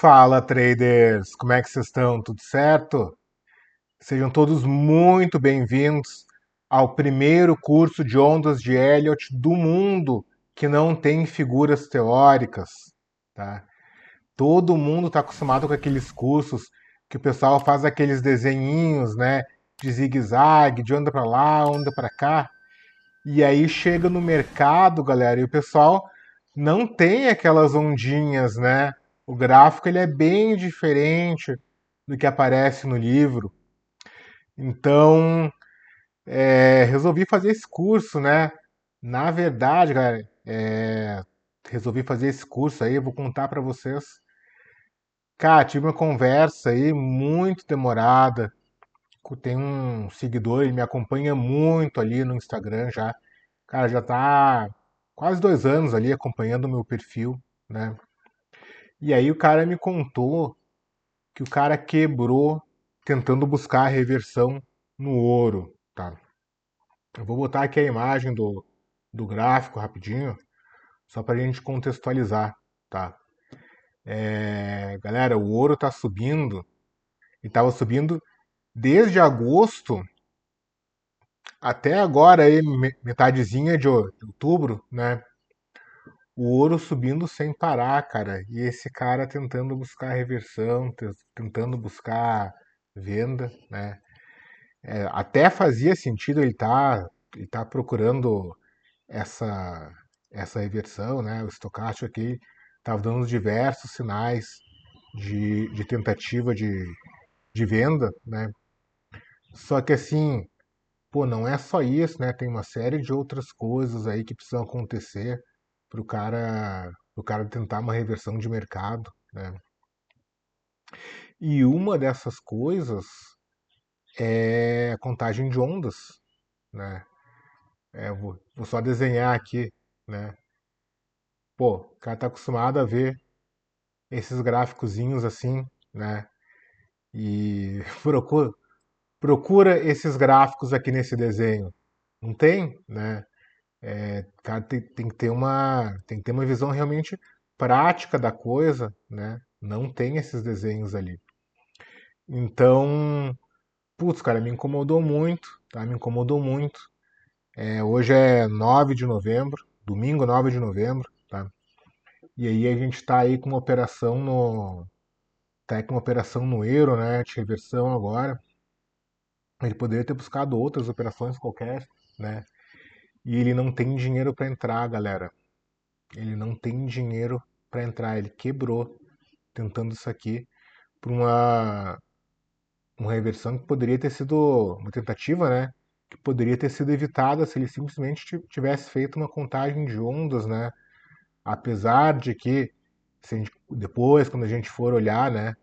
Fala, traders! Como é que vocês estão? Tudo certo? Sejam todos muito bem-vindos ao primeiro curso de ondas de Elliott do mundo que não tem figuras teóricas, tá? Todo mundo está acostumado com aqueles cursos que o pessoal faz aqueles desenhinhos, né, de zigue-zague, de onda para lá, onda para cá, e aí chega no mercado, galera, e o pessoal não tem aquelas ondinhas, né? O gráfico ele é bem diferente do que aparece no livro. Então, resolvi fazer esse curso, né? Na verdade, galera, resolvi fazer esse curso aí, eu vou contar para vocês. Cara, tive uma conversa aí muito demorada. Tem um seguidor, ele me acompanha muito ali no Instagram já. Cara, já tá quase 2 anos ali acompanhando o meu perfil, né? E aí o cara me contou que o cara quebrou tentando buscar a reversão no ouro, tá? Eu vou botar aqui a imagem do gráfico rapidinho, só pra gente contextualizar, tá? Galera, o ouro tá subindo e tava subindo desde agosto até agora aí, metadezinha de outubro, né? O ouro subindo sem parar, cara. E esse cara tentando buscar reversão, tentando buscar venda, né? Até fazia sentido ele tá procurando essa, essa reversão, né? O estocástico aqui estava dando diversos sinais de tentativa de venda, né? Só que assim, pô, não é só isso, né? Tem uma série de outras coisas aí que precisam acontecer pro cara tentar uma reversão de mercado, né? E uma dessas coisas é a contagem de ondas, né? Vou só desenhar aqui, né? Pô, o cara tá acostumado a ver esses gráficozinhos assim, né? E procura esses gráficos aqui nesse desenho. Não tem, né? Cara, tem que ter uma visão realmente prática da coisa, né? Não tem esses desenhos ali. Então, putz, cara, me incomodou muito, tá? Me incomodou muito. Hoje é 9 de novembro, domingo 9 de novembro, tá? E aí a gente tá aí com uma operação no euro, né? De reversão agora. Ele poderia ter buscado outras operações qualquer, né? E ele não tem dinheiro para entrar, galera. Ele não tem dinheiro para entrar. Ele quebrou tentando isso aqui por uma reversão que poderia ter sido uma tentativa, né? Que poderia ter sido evitada se ele simplesmente tivesse feito uma contagem de ondas, né? Apesar de que, depois, quando a gente for olhar, né?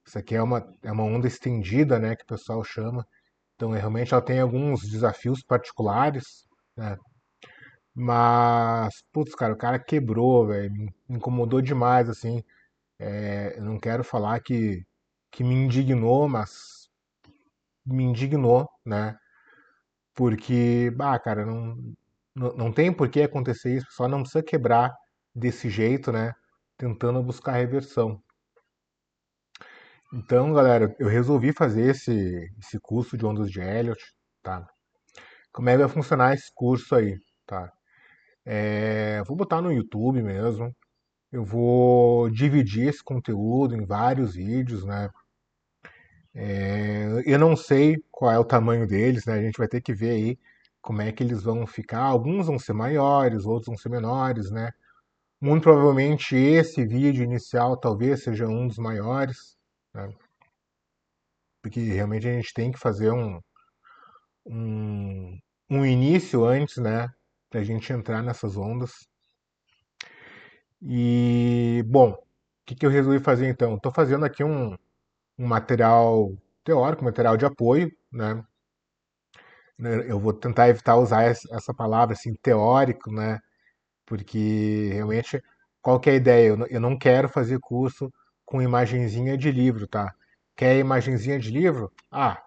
Isso aqui é uma onda estendida, né? Que o pessoal chama. Então, realmente, ela tem alguns desafios particulares, né? Mas, putz, cara, o cara quebrou, velho. Me incomodou demais, assim. Eu não quero falar que me indignou, mas me indignou, né? Porque, bah, cara, não tem por que acontecer isso, só não precisa quebrar desse jeito, né? Tentando buscar reversão. Então, galera, eu resolvi fazer esse curso de ondas de Elliott, tá? Como é que vai funcionar esse curso aí, tá? Vou botar no YouTube mesmo. Eu vou dividir esse conteúdo em vários vídeos, né? Eu não sei qual é o tamanho deles, né? A gente vai ter que ver aí como é que eles vão ficar. Alguns vão ser maiores, outros vão ser menores, né? Muito provavelmente esse vídeo inicial talvez seja um dos maiores, né? Porque realmente a gente tem que fazer um, um início antes, né? Pra gente entrar nessas ondas. E, bom, o que eu resolvi fazer então? Estou fazendo aqui um material teórico, material de apoio, né? Eu vou tentar evitar usar essa palavra assim, teórico, né? Porque realmente, qual que é a ideia? Eu não quero fazer curso com imagenzinha de livro, tá? Quer imagenzinha de livro? Ah,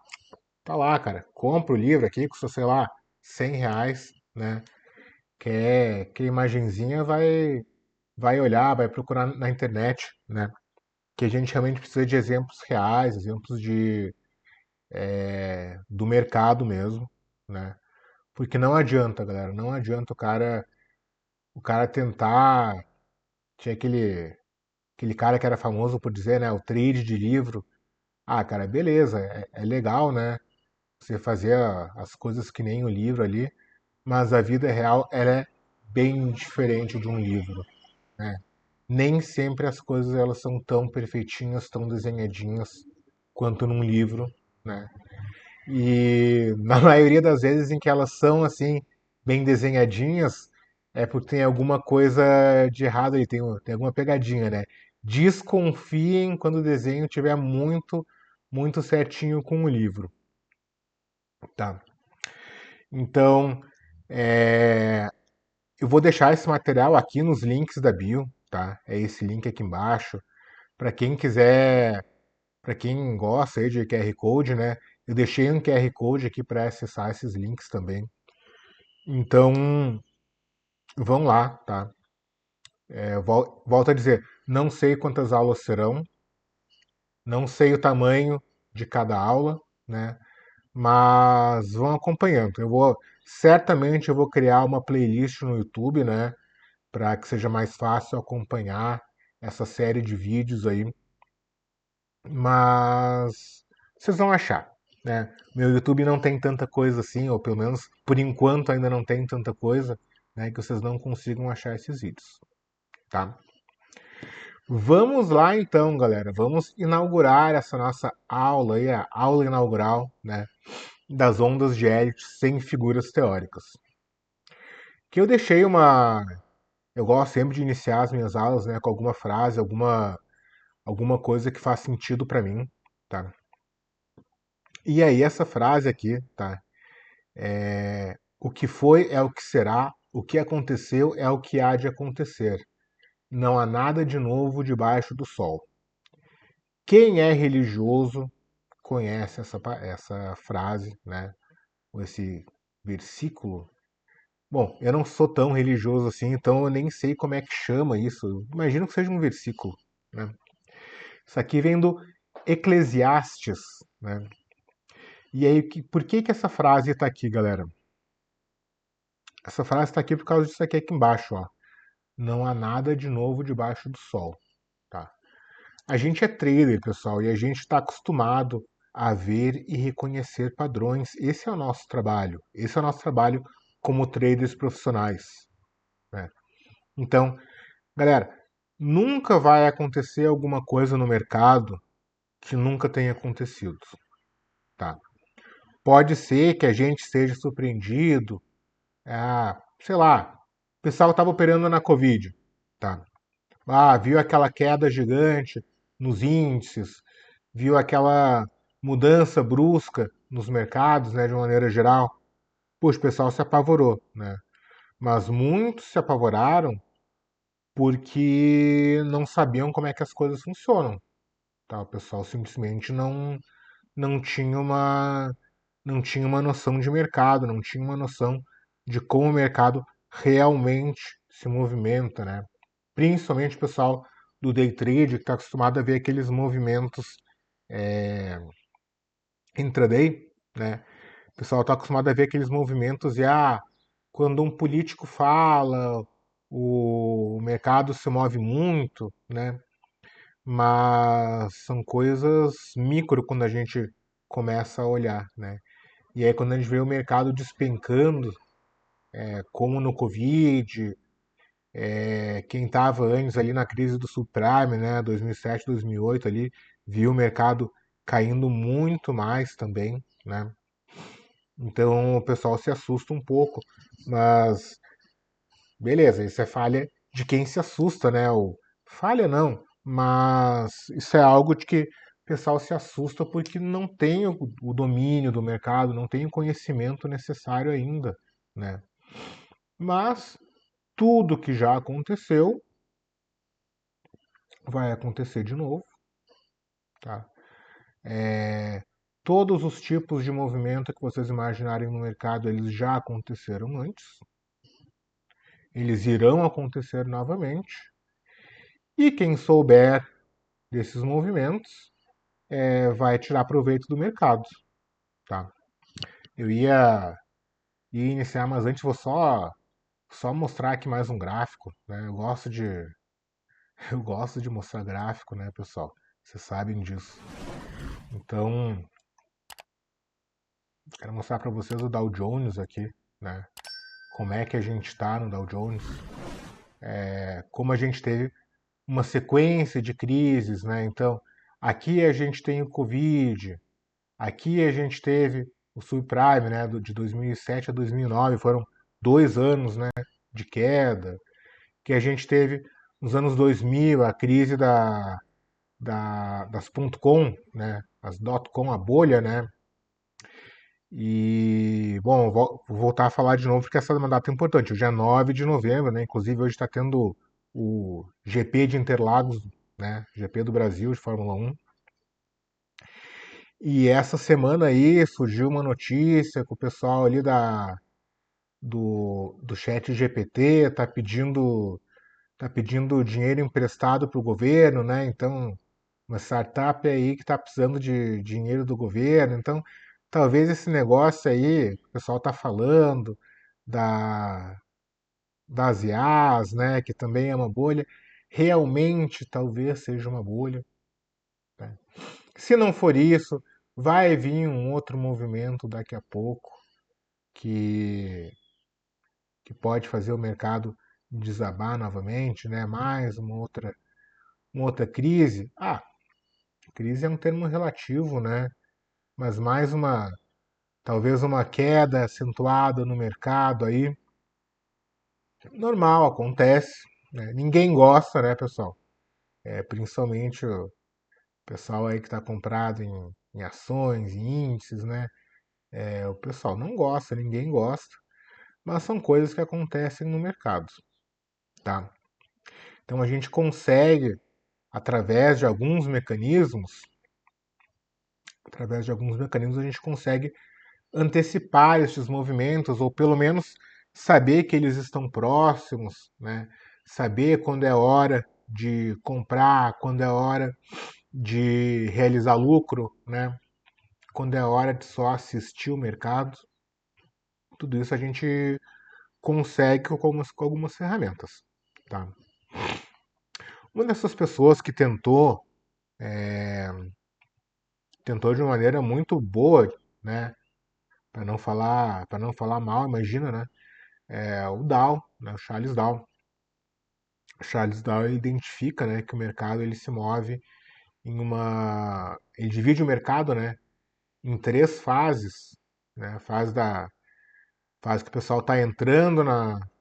tá lá, cara. Compra o livro aqui, custa, sei lá, R$ 100, né? Quer imagenzinha, vai. vai olhar, vai procurar na internet, né? Que a gente realmente precisa de exemplos reais, exemplos do mercado mesmo, né? Porque não adianta, galera, não adianta o cara tentar. Tinha aquele cara que era famoso por dizer, né? O trade de livro. Ah, cara, beleza, é legal, né? Você fazer as coisas que nem o livro ali, mas a vida real ela é bem diferente de um livro, né? Nem sempre as coisas elas são tão perfeitinhas, tão desenhadinhas quanto num livro, né? E na maioria das vezes em que elas são assim bem desenhadinhas é porque tem alguma coisa de errado ali, tem alguma pegadinha, né? Desconfiem quando o desenho estiver muito certinho com o livro, tá? Então, é, eu vou deixar esse material aqui nos links da bio, tá? É esse link aqui embaixo. Para quem quiser, para quem gosta aí de QR Code, né? Eu deixei um QR Code aqui para acessar esses links também. Então, vão lá, tá? Volto a dizer, não sei quantas aulas serão, não sei o tamanho de cada aula, né? Mas vão acompanhando. Certamente eu vou criar uma playlist no YouTube, né? Para que seja mais fácil acompanhar essa série de vídeos aí. Mas vocês vão achar, né? Meu YouTube não tem tanta coisa assim, ou pelo menos por enquanto ainda não tem tanta coisa, né? Que vocês não consigam achar esses vídeos, tá? Vamos lá então, galera. Vamos inaugurar essa nossa aula aí, a aula inaugural, né? Das ondas de Elliott sem figuras teóricas. Que eu deixei uma. Eu gosto sempre de iniciar as minhas aulas, né, com alguma frase, alguma coisa que faz sentido para mim, tá? E aí essa frase aqui, tá? O que foi é o que será, o que aconteceu é o que há de acontecer. Não há nada de novo debaixo do sol. Quem é religioso conhece essa frase, né? Ou esse versículo. Bom, eu não sou tão religioso assim, então eu nem sei como é que chama isso. Eu imagino que seja um versículo, né? Isso aqui vem do Eclesiastes, né? E aí, por que essa frase está aqui, galera? Essa frase está aqui por causa disso aqui embaixo, ó. Não há nada de novo debaixo do sol, tá? A gente é trader, pessoal, e a gente está acostumado a ver e reconhecer padrões. Esse é o nosso trabalho. Esse é o nosso trabalho como traders profissionais, né? Então, galera, nunca vai acontecer alguma coisa no mercado que nunca tenha acontecido, tá? Pode ser que a gente seja surpreendido, sei lá, o pessoal estava operando na Covid, tá? Viu aquela queda gigante nos índices, viu aquela mudança brusca nos mercados, né, de uma maneira geral. Poxa, o pessoal se apavorou, né? Mas muitos se apavoraram porque não sabiam como é que as coisas funcionam, tá? O pessoal simplesmente não não tinha uma noção de mercado, não tinha uma noção de como o mercado realmente se movimenta, né? Principalmente o pessoal do day trade que está acostumado a ver aqueles movimentos intraday, né? O pessoal está acostumado a ver aqueles movimentos quando um político fala, o mercado se move muito, né? Mas são coisas micro quando a gente começa a olhar, né? E aí quando a gente vê o mercado despencando, como no Covid, quem estava antes ali na crise do subprime, né, 2007, 2008 ali, viu o mercado caindo muito mais também, né? Então o pessoal se assusta um pouco, mas beleza, isso é falha de quem se assusta, né? Falha não, mas isso é algo de que o pessoal se assusta porque não tem o domínio do mercado, não tem o conhecimento necessário ainda, né? Mas tudo que já aconteceu vai acontecer de novo, tá? É, todos os tipos de movimento que vocês imaginarem no mercado, eles já aconteceram antes, eles irão acontecer novamente, E quem souber desses movimentos vai tirar proveito do mercado, tá? Eu ia iniciar, mas antes vou só mostrar aqui mais um gráfico, né? Eu gosto de mostrar gráfico, né, pessoal? Vocês sabem disso. Então, quero mostrar para vocês o Dow Jones aqui, né? Como é que a gente está no Dow Jones, como a gente teve uma sequência de crises, né? Então, aqui a gente tem o Covid, aqui a gente teve o subprime, né, de 2007 a 2009, foram 2 anos, né, de queda, que a gente teve nos anos 2000 a crise das .com, né, as .com, a bolha, né, e, bom, vou voltar a falar de novo porque essa é uma data importante, o dia 9 de novembro, né, inclusive hoje está tendo o GP de Interlagos, né, GP do Brasil de Fórmula 1, e essa semana aí surgiu uma notícia que o pessoal ali do chat GPT tá pedindo dinheiro emprestado para o governo, né? Então, uma startup aí que está precisando de dinheiro do governo. Então, talvez esse negócio aí, que o pessoal tá falando, da, das IAs, né? Que também é uma bolha, realmente talvez seja uma bolha. Né? Se não for isso, vai vir um outro movimento daqui a pouco que, que pode fazer o mercado desabar novamente, né? Mais uma outra crise. Ah, crise é um termo relativo, né? Mas mais talvez uma queda acentuada no mercado aí. Normal, acontece. Né? Ninguém gosta, né, pessoal? Principalmente o pessoal aí que está comprado em ações, em índices, né? O pessoal não gosta, ninguém gosta. Mas são coisas que acontecem no mercado, tá? Então a gente consegue, através de alguns mecanismos, a gente consegue antecipar esses movimentos, ou pelo menos saber que eles estão próximos, né? Saber quando é hora de comprar, quando é hora de realizar lucro, né? Quando é hora de só assistir o mercado. Tudo isso a gente consegue com algumas ferramentas. Tá? Uma dessas pessoas que tentou de uma maneira muito boa, né? Para não falar mal, imagina, né? O Dow, né? O Charles Dow. O Charles Dow identifica, né, que o mercado ele se move ele divide o mercado, né, em três fases, né? Fase que o pessoal está entrando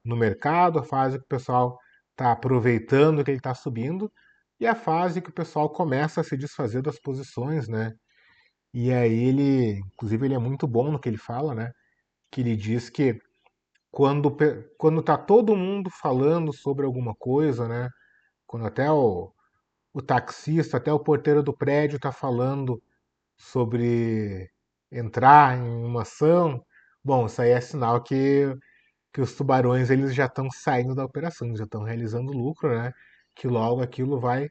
no mercado, a fase que o pessoal está aproveitando que ele está subindo e a fase que o pessoal começa a se desfazer das posições, né? E aí inclusive ele é muito bom no que ele fala, né? Que ele diz que quando tá todo mundo falando sobre alguma coisa, né? Quando até o taxista, até o porteiro do prédio está falando sobre entrar em uma ação, bom, isso aí é sinal que os tubarões eles já estão saindo da operação, já estão realizando lucro, né? Que logo aquilo vai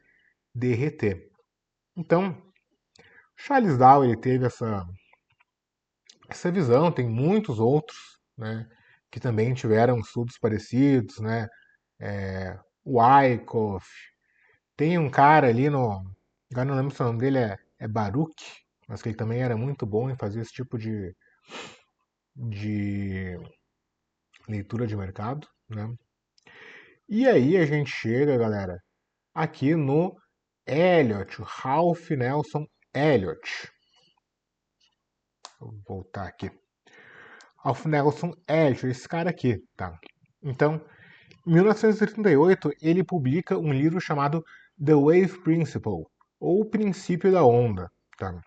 derreter. Então, Charles Dow ele teve essa visão, tem muitos outros, né? Que também tiveram estudos parecidos, né? O Wyckoff, tem um cara ali agora não lembro se o nome dele é Baruch, mas que ele também era muito bom em fazer esse tipo de leitura de mercado, né? E aí a gente chega, galera, aqui no Elliott, o Ralph Nelson Elliott. Vou voltar aqui. Ralph Nelson Elliott, esse cara aqui, tá? Então, em 1938, ele publica um livro chamado The Wave Principle, ou O Princípio da Onda, tá?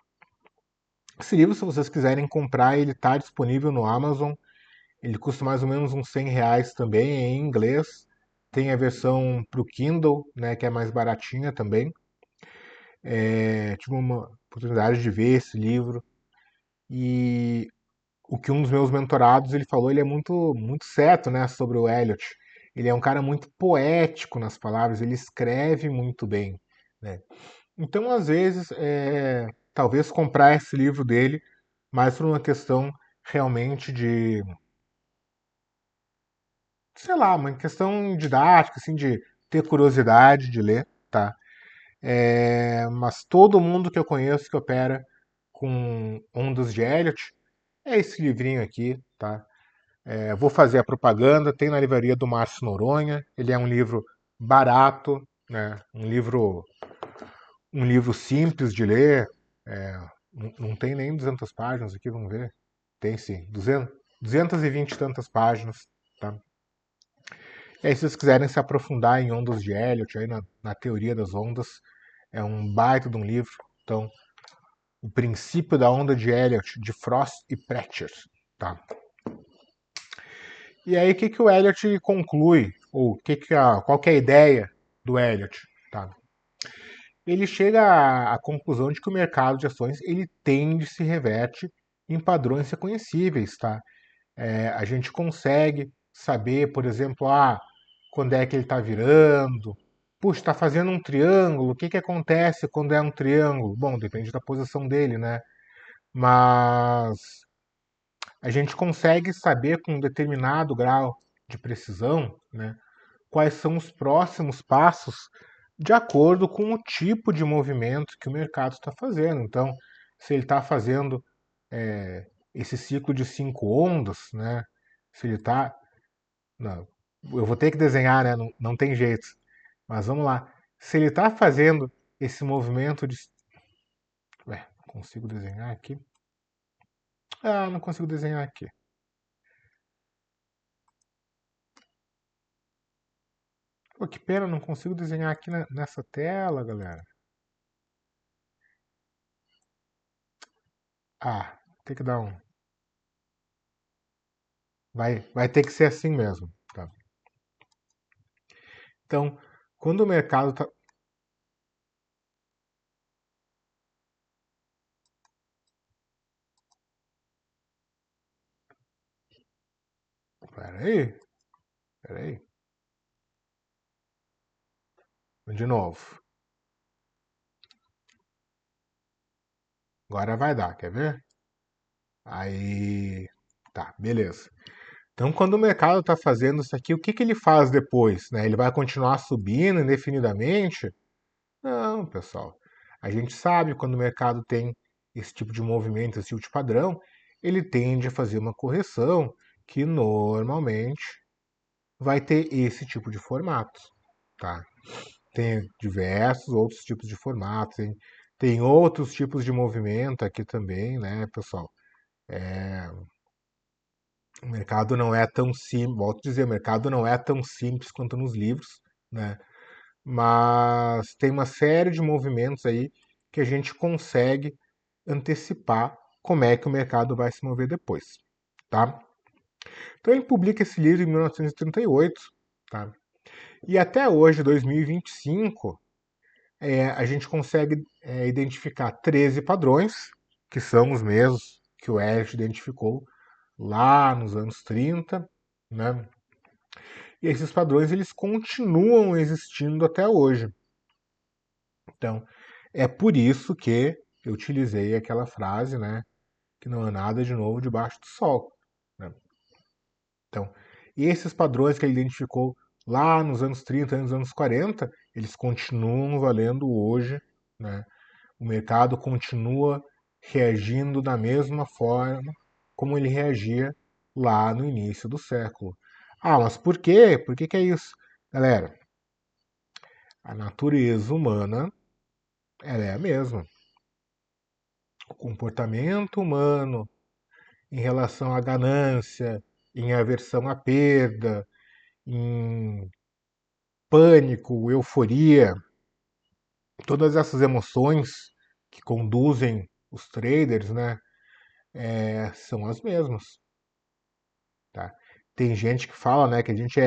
Esse livro, se vocês quiserem comprar, ele está disponível no Amazon. Ele custa mais ou menos uns R$ 100 também, é em inglês. Tem a versão para o Kindle, né, que é mais baratinha também. Tive uma oportunidade de ver esse livro e o que um dos meus mentorados ele falou, ele é muito muito certo, né, sobre o Elliot. ele é um cara muito poético nas palavras, ele escreve muito bem, né? Então, às vezes, talvez comprar esse livro dele, mais por uma questão realmente de, sei lá, uma questão didática, assim, de ter curiosidade de ler, tá? Mas todo mundo que eu conheço que opera com ondas de Elliot é esse livrinho aqui, tá? Vou fazer a propaganda, tem na livraria do Márcio Noronha, ele é um livro barato, né? Um livro simples de ler, não tem nem 200 páginas aqui, vamos ver. Tem sim, 220 e tantas páginas, tá? E aí, se vocês quiserem se aprofundar em ondas de Elliot, aí na teoria das ondas, é um baita de um livro. Então, o princípio da onda de Elliot, de Frost e Pratchett, tá? E aí, o que o Elliot conclui? Ou qual que é a ideia do Elliot? Tá? Ele chega à conclusão de que o mercado de ações ele tende se reverte em padrões reconhecíveis. Tá? A gente consegue saber, por exemplo, quando é que ele está virando. Puxa, está fazendo um triângulo. O que acontece quando é um triângulo? Bom, depende da posição dele, né? Mas a gente consegue saber com um determinado grau de precisão, né, quais são os próximos passos de acordo com o tipo de movimento que o mercado está fazendo. Então, se ele está fazendo esse ciclo de 5 ondas, né, se ele está. Eu vou ter que desenhar, né, não tem jeito. Mas vamos lá. Se ele está fazendo esse movimento de. Ué, consigo desenhar aqui? Não consigo desenhar aqui. Pô, que pena, não consigo desenhar aqui nessa tela, galera. Tem que dar um. Vai ter que ser assim mesmo. Tá? Então, quando o mercado tá. Peraí, peraí. De novo. Agora vai dar, quer ver? Aí. Tá, beleza. Então, quando o mercado está fazendo isso aqui, o que ele faz depois? Né? Ele vai continuar subindo indefinidamente? Não, pessoal. A gente sabe quando o mercado tem esse tipo de movimento, esse tipo de padrão, ele tende a fazer uma correção que normalmente vai ter esse tipo de formato, tá? Tem diversos outros tipos de formatos, tem outros tipos de movimento aqui também, né, pessoal? O mercado não é tão simples, volto a dizer, o mercado não é tão simples quanto nos livros, né? Mas tem uma série de movimentos aí que a gente consegue antecipar como é que o mercado vai se mover depois, tá? Então ele publica esse livro em 1938, tá? E até hoje, 2025, a gente consegue identificar 13 padrões, que são os mesmos que o Elliot identificou lá nos anos 30, né? E esses padrões eles continuam existindo até hoje. Então, é por isso que eu utilizei aquela frase, né? Que não há nada de novo debaixo do sol. Né? Então, esses padrões que ele identificou lá nos anos 30, nos anos 40, eles continuam valendo hoje, né? O mercado continua reagindo da mesma forma como ele reagia lá no início do século. Mas por quê? Por que é isso? Galera, a natureza humana ela é a mesma. O comportamento humano em relação à ganância, em aversão à perda, em pânico, euforia, todas essas emoções que conduzem os traders, né, são as mesmas. Tá? Tem gente que fala, né, que a gente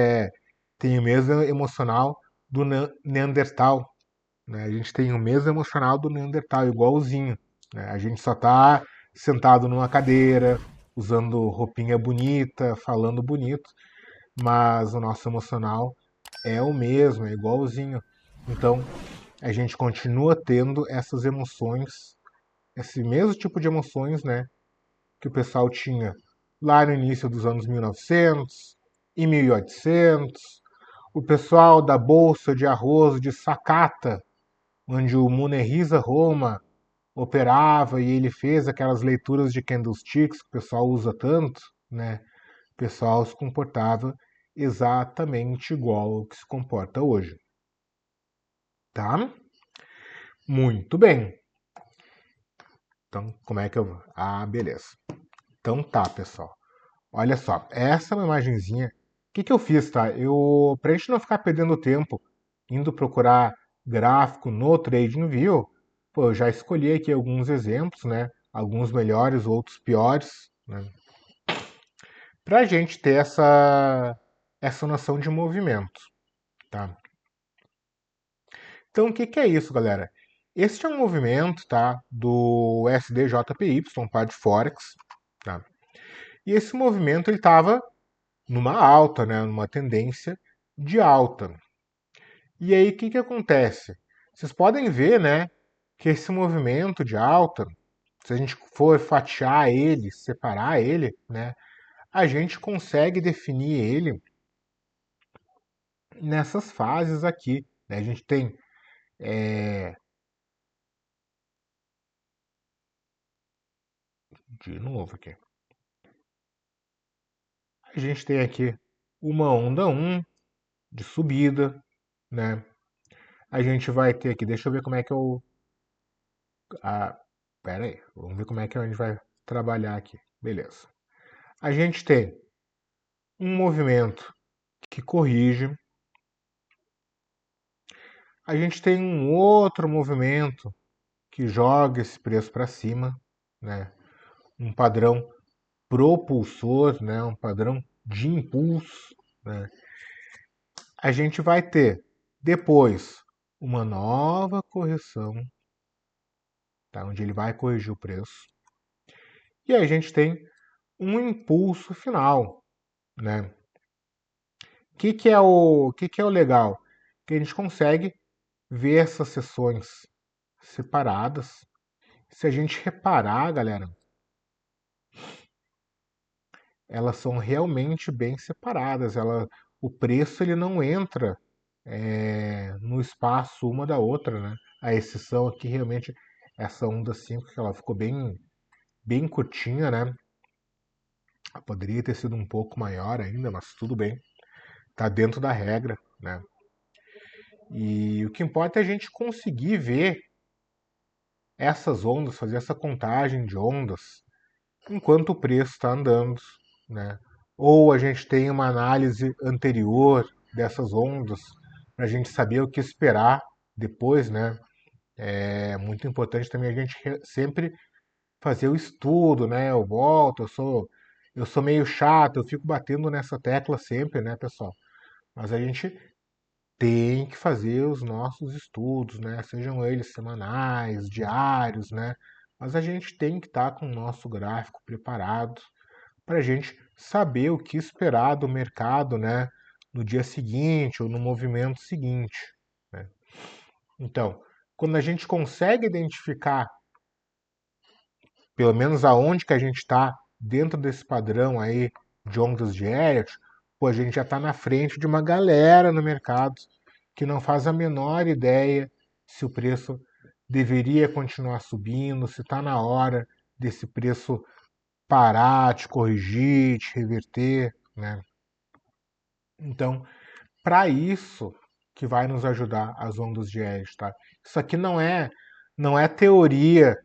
tem o mesmo emocional do Neandertal, né? A gente tem o mesmo emocional do Neandertal, igualzinho. Né? A gente só está sentado numa cadeira, usando roupinha bonita, falando bonito, mas o nosso emocional é o mesmo, é igualzinho. Então, a gente continua tendo essas emoções, esse mesmo tipo de emoções, né, que o pessoal tinha lá no início dos anos 1900 e 1800, o pessoal da Bolsa de Arroz de Sakata, onde o Munehisa Roma operava e ele fez aquelas leituras de candlesticks que o pessoal usa tanto, né? O pessoal se comportava exatamente igual ao que se comporta hoje, tá? Muito bem. Então, como é que eu vou? Ah, beleza. Então tá, pessoal. Olha só, essa é uma imagenzinha. O que que eu fiz, tá? Pra gente não ficar perdendo tempo indo procurar gráfico no TradingView, pô, eu já escolhi aqui alguns exemplos, né? Alguns melhores, outros piores, né? Pra gente ter essa noção de movimento, tá? Então, o que que é isso, galera? Este é um movimento, tá? Do SDJPY, par de Forex, tá? E esse movimento ele estava numa alta, né? Numa tendência de alta. E aí, o que que acontece? Vocês podem ver, né? Que esse movimento de alta, se a gente for fatiar ele, separar ele, né? A gente consegue definir ele nessas fases aqui, né? A gente tem de novo aqui. A gente tem aqui uma onda um de subida, né? A gente vai ter aqui, deixa eu ver como é que eu. Ah, pera aí, vamos ver como é que a gente vai trabalhar aqui. Beleza. A gente tem um movimento que corrige, a gente tem um outro movimento que joga esse preço para cima, né? Um padrão propulsor, né? Um padrão de impulso, né? A gente vai ter depois uma nova correção, tá? Onde ele vai corrigir o preço. E a gente tem um impulso final, né? Que é o legal? Que a gente consegue ver essas sessões separadas. Se a gente reparar, galera, elas são realmente bem separadas. O preço ele não entra no espaço uma da outra, né? A exceção aqui realmente essa onda 5 que ela ficou bem curtinha, né? Ela poderia ter sido um pouco maior ainda, mas tudo bem. Tá dentro da regra, né? E o que importa é a gente conseguir ver essas ondas, fazer essa contagem de ondas enquanto o preço está andando, né? Ou a gente tem uma análise anterior dessas ondas para a gente saber o que esperar depois, né? É muito importante também a gente sempre fazer o estudo, né? Eu volto, eu sou meio chato, eu fico batendo nessa tecla sempre, né, pessoal? Mas a gente tem que fazer os nossos estudos, né? Sejam eles semanais, diários, né? Mas a gente tem que estar com o nosso gráfico preparado para a gente saber o que esperar do mercado, né? No dia seguinte ou no movimento seguinte, né? Então, quando a gente consegue identificar, pelo menos aonde que a gente está dentro desse padrão aí de ondas de Elliott, pô, a gente já está na frente de uma galera no mercado que não faz a menor ideia se o preço deveria continuar subindo, se está na hora desse preço parar, de corrigir, de reverter, né? Então, para isso que vai nos ajudar as ondas de Elliott, tá? Isso aqui não é teoria.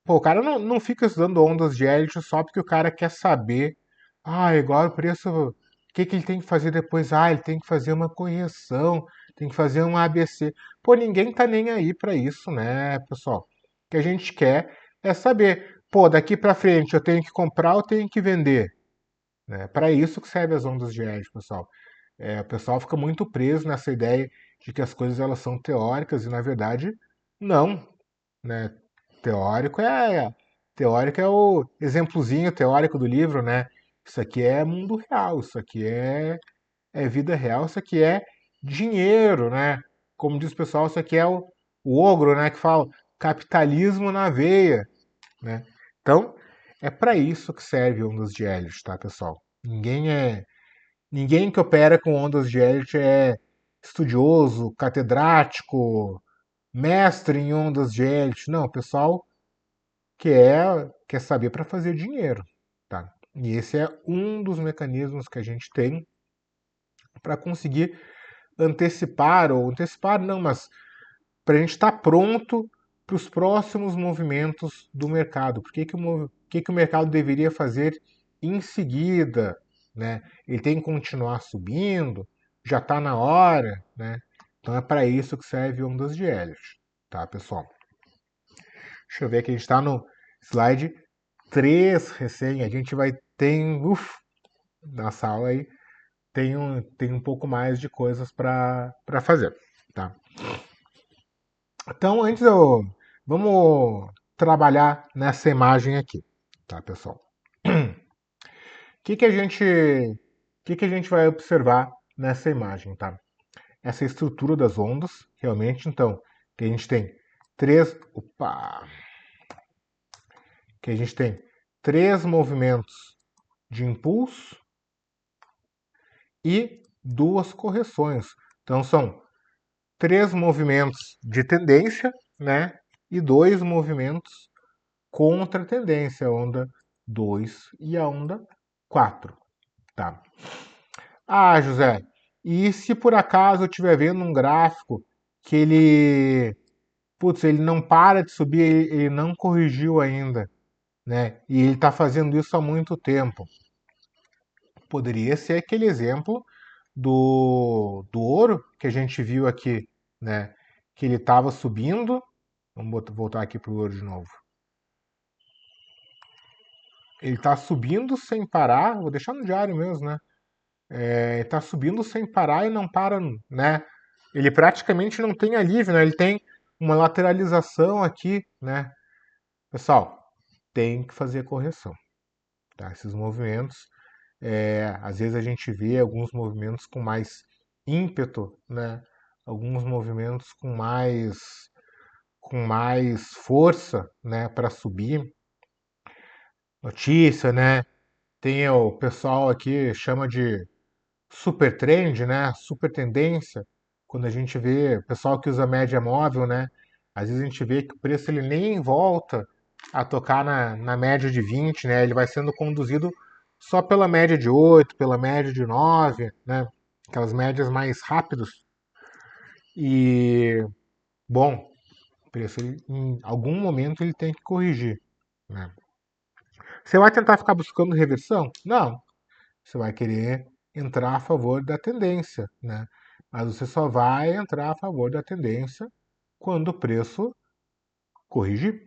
Pô, o cara não fica estudando ondas de Elliott só porque o cara quer saber. Ah, igual o preço. O que que ele tem que fazer depois? Ah, ele tem que fazer uma correção, tem que fazer um ABC. Pô, ninguém tá nem aí para isso, né, pessoal? O que a gente quer é saber. Pô, daqui para frente eu tenho que comprar ou tenho que vender? Né? Para isso que servem as ondas de Elliott, pessoal. O pessoal fica muito preso nessa ideia de que as coisas elas são teóricas e na verdade não, né? Teórico é teórico é o exemplozinho teórico do livro, né? Isso aqui é mundo real, isso aqui é vida real, isso aqui é dinheiro, né? Como diz o pessoal, isso aqui é o ogro, né? Que fala capitalismo na veia, né? Então, é para isso que serve ondas de Elliott, tá, pessoal? Ninguém que opera com ondas de Elliott é estudioso, catedrático, mestre em ondas de Elliott. Não, o pessoal quer saber para fazer dinheiro, tá? E esse é um dos mecanismos que a gente tem para conseguir antecipar, ou antecipar não, mas para a gente estar pronto para os próximos movimentos do mercado. Que o mercado deveria fazer em seguida? Né? Ele tem que continuar subindo? Já está na hora? Né? Então é para isso que serve ondas de Elliott. Tá, pessoal? Deixa eu ver aqui, a gente está no slide 3 recém. A gente vai ter, na sala aí, tem um pouco mais de coisas para fazer. Tá? Então, vamos trabalhar nessa imagem aqui, tá, pessoal? O que a gente vai observar nessa imagem, tá? Essa estrutura das ondas, realmente, então, que a gente tem opa, que a gente tem três movimentos de impulso e duas correções. Então, são três movimentos de tendência, né? E dois movimentos contra a tendência, a onda 2 e a onda 4. Tá? Ah, José, e se por acaso eu estiver vendo um gráfico que ele não para de subir, ele não corrigiu ainda, né? E ele está fazendo isso há muito tempo. Poderia ser aquele exemplo do ouro que a gente viu aqui, né? Que ele estava subindo. Vamos voltar aqui para o ouro de novo. Ele está subindo sem parar, vou deixar no diário mesmo, né? Está subindo sem parar e não para, né? Ele praticamente não tem alívio, né? Ele tem uma lateralização aqui, né? Pessoal, tem que fazer a correção, tá? Esses movimentos, às vezes a gente vê alguns movimentos com mais ímpeto, né? Alguns movimentos com mais força, né? Para subir. Notícia, né? Tem o pessoal aqui chama de super trend, né? Super tendência. Quando a gente vê o pessoal que usa média móvel, né? Às vezes a gente vê que o preço ele nem volta a tocar na média de 20, né? Ele vai sendo conduzido só pela média de 8, pela média de 9, né? Aquelas médias mais rápidas. E, bom, o preço em algum momento ele tem que corrigir, né? Você vai tentar ficar buscando reversão? Não. Você vai querer entrar a favor da tendência, né? Mas você só vai entrar a favor da tendência quando o preço corrigir,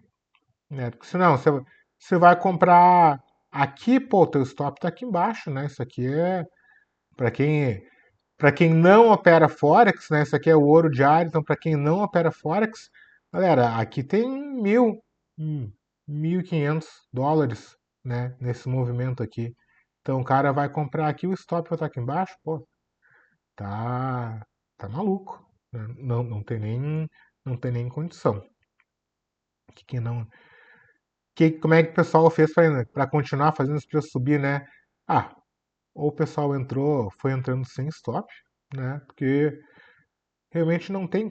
né? Porque senão você vai comprar aqui, pô, o teu stop está aqui embaixo, né? Isso aqui é para quem não opera forex, né? Isso aqui é o ouro diário, então para quem não opera forex, galera, aqui tem 1.500 dólares, né? Nesse movimento aqui. Então o cara vai comprar aqui, o stop vai estar aqui embaixo, pô, tá, tá maluco, né? Não tem nem condição. Que não, como é que o pessoal fez para continuar fazendo os preços subir, né? Ah, ou o pessoal foi entrando sem stop, né? Porque realmente não tem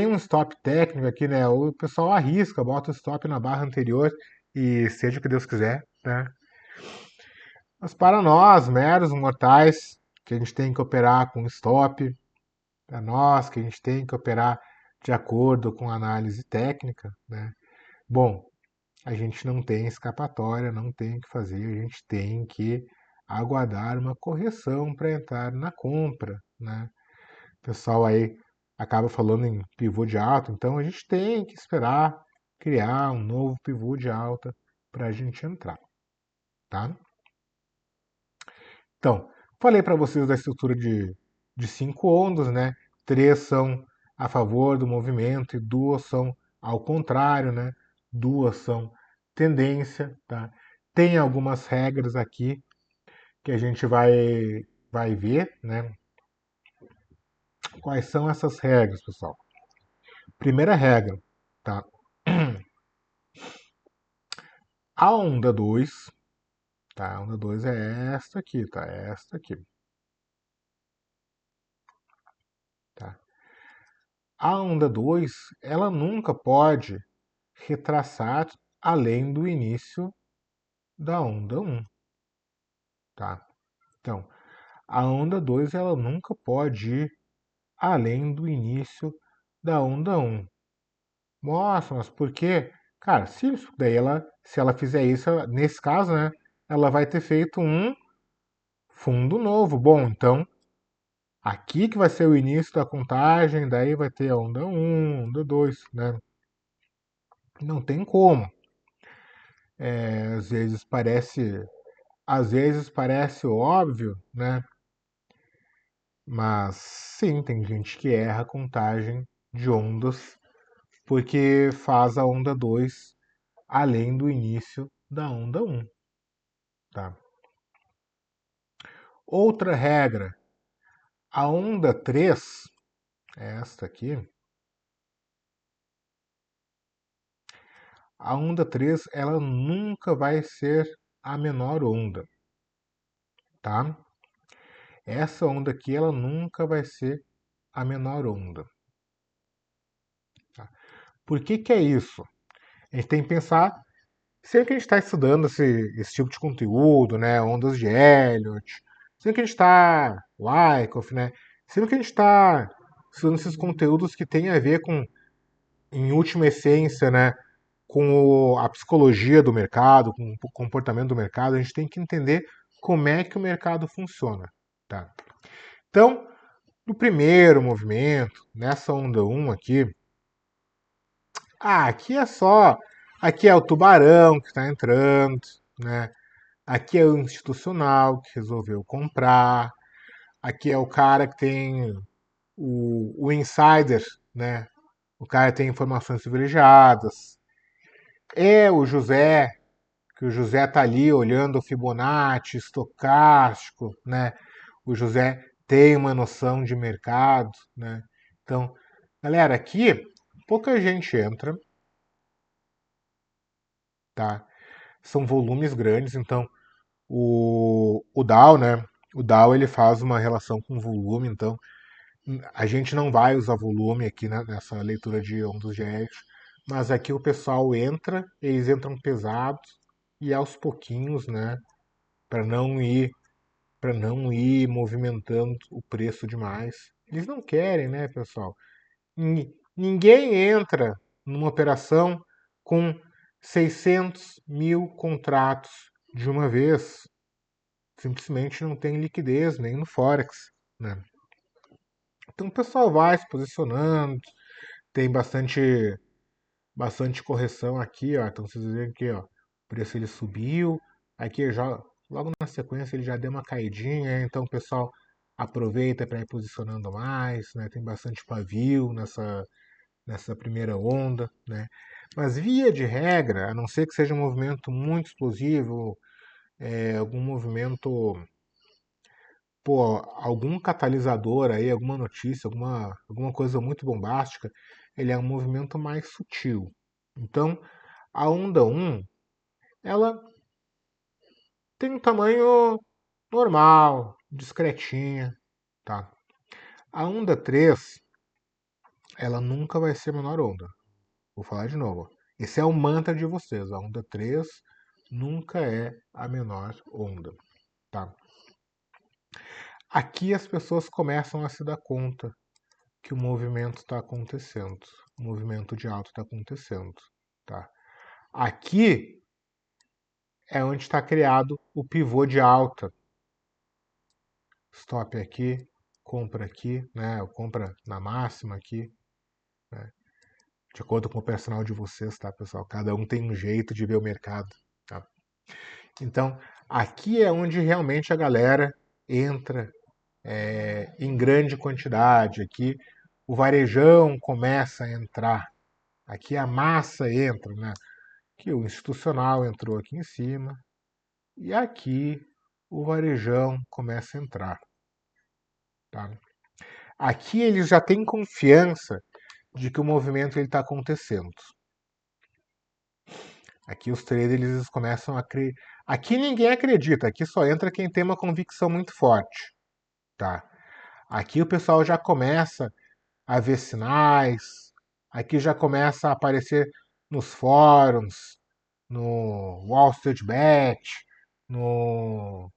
um stop técnico aqui, né? Ou o pessoal arrisca, bota o stop na barra anterior e seja o que Deus quiser, né? Mas para nós, meros mortais, que a gente tem que operar com stop, para nós que a gente tem que operar de acordo com análise técnica, né? Bom, a gente não tem escapatória, não tem o que fazer, a gente tem que aguardar uma correção para entrar na compra, né? O pessoal aí acaba falando em pivô de alta, então a gente tem que esperar criar um novo pivô de alta para a gente entrar, tá? Então, falei para vocês da estrutura de cinco ondas, né? Três são a favor do movimento e duas são ao contrário, né? Duas são tendência, tá? Tem algumas regras aqui que a gente vai ver, né? Quais são essas regras, pessoal? Primeira regra, tá? A onda 2, tá? A onda 2 é esta aqui, tá? É esta aqui, tá? A onda 2, ela nunca pode retraçar além do início da onda 1, tá? Então, a onda 2 ela nunca pode ir além do início da onda 1. Nossa, mas por quê? Cara, se ela fizer isso, nesse caso, né, ela vai ter feito um fundo novo. Bom, então, aqui que vai ser o início da contagem, daí vai ter a onda 1, onda 2, né? Não tem como. É, às vezes parece óbvio, né? Mas sim, tem gente que erra a contagem de ondas porque faz a onda 2 além do início da onda 1, tá? Outra regra, a onda 3, esta aqui, a onda 3 ela nunca vai ser a menor onda, tá? Essa onda aqui ela nunca vai ser a menor onda. Tá? Por que que é isso? A gente tem que pensar, sempre que a gente está estudando esse tipo de conteúdo, né, ondas de Elliott, sempre que a gente está, Wyckoff, né, sempre que a gente está estudando esses conteúdos que têm a ver com, em última essência, né, com a psicologia do mercado, com o comportamento do mercado, a gente tem que entender como é que o mercado funciona, tá? Então, no primeiro movimento, nessa onda 1 aqui, aqui é só, aqui é o tubarão que está entrando, né? Aqui é o institucional que resolveu comprar, aqui é o cara que tem o insider, né? O cara tem informações privilegiadas. É o José, que o José tá ali olhando o Fibonacci, estocástico, né? O José tem uma noção de mercado, né? Então, galera, aqui pouca gente entra, tá? São volumes grandes, então o Dow, né? O Dow ele faz uma relação com volume, então a gente não vai usar volume aqui nessa leitura de ondas de Elliott, mas aqui o pessoal entra, eles entram pesados e aos pouquinhos, né? Para não ir para não ir movimentando o preço demais. Eles não querem, né, pessoal? Ninguém entra numa operação com 600 mil contratos de uma vez. Simplesmente não tem liquidez nem no Forex, né? Então o pessoal vai se posicionando, tem bastante correção aqui, ó. Então vocês veem que ó, o preço ele subiu, aqui já logo na sequência ele já deu uma caidinha, então o pessoal aproveita para ir posicionando mais, né? Tem bastante pavio nessa primeira onda, né? Mas via de regra, a não ser que seja um movimento muito explosivo, algum movimento, pô, algum catalisador aí, alguma notícia, alguma coisa muito bombástica, ele é um movimento mais sutil. Então, a onda um ela tem um tamanho normal, discretinha, tá? A onda 3 ela nunca vai ser a menor onda. Vou falar de novo. Esse é o mantra de vocês. A onda 3 nunca é a menor onda, tá? Aqui as pessoas começam a se dar conta que o movimento está acontecendo. O movimento de alta está acontecendo, tá? Aqui é onde está criado o pivô de alta. Stop aqui, compra aqui, né? Compra na máxima aqui, né? De acordo com o personal de vocês, tá, pessoal? Cada um tem um jeito de ver o mercado, tá? Então, aqui é onde realmente a galera entra em grande quantidade. Aqui o varejão começa a entrar. Aqui a massa entra, né? Aqui o institucional entrou aqui em cima. E aqui o varejão começa a entrar. Tá? Aqui eles já têm confiança de que o movimento está acontecendo. Aqui os traders eles começam a acreditar. Aqui ninguém acredita, aqui só entra quem tem uma convicção muito forte. Tá? Aqui o pessoal já começa a ver sinais, aqui já começa a aparecer nos fóruns, no Wall Street Bet, no...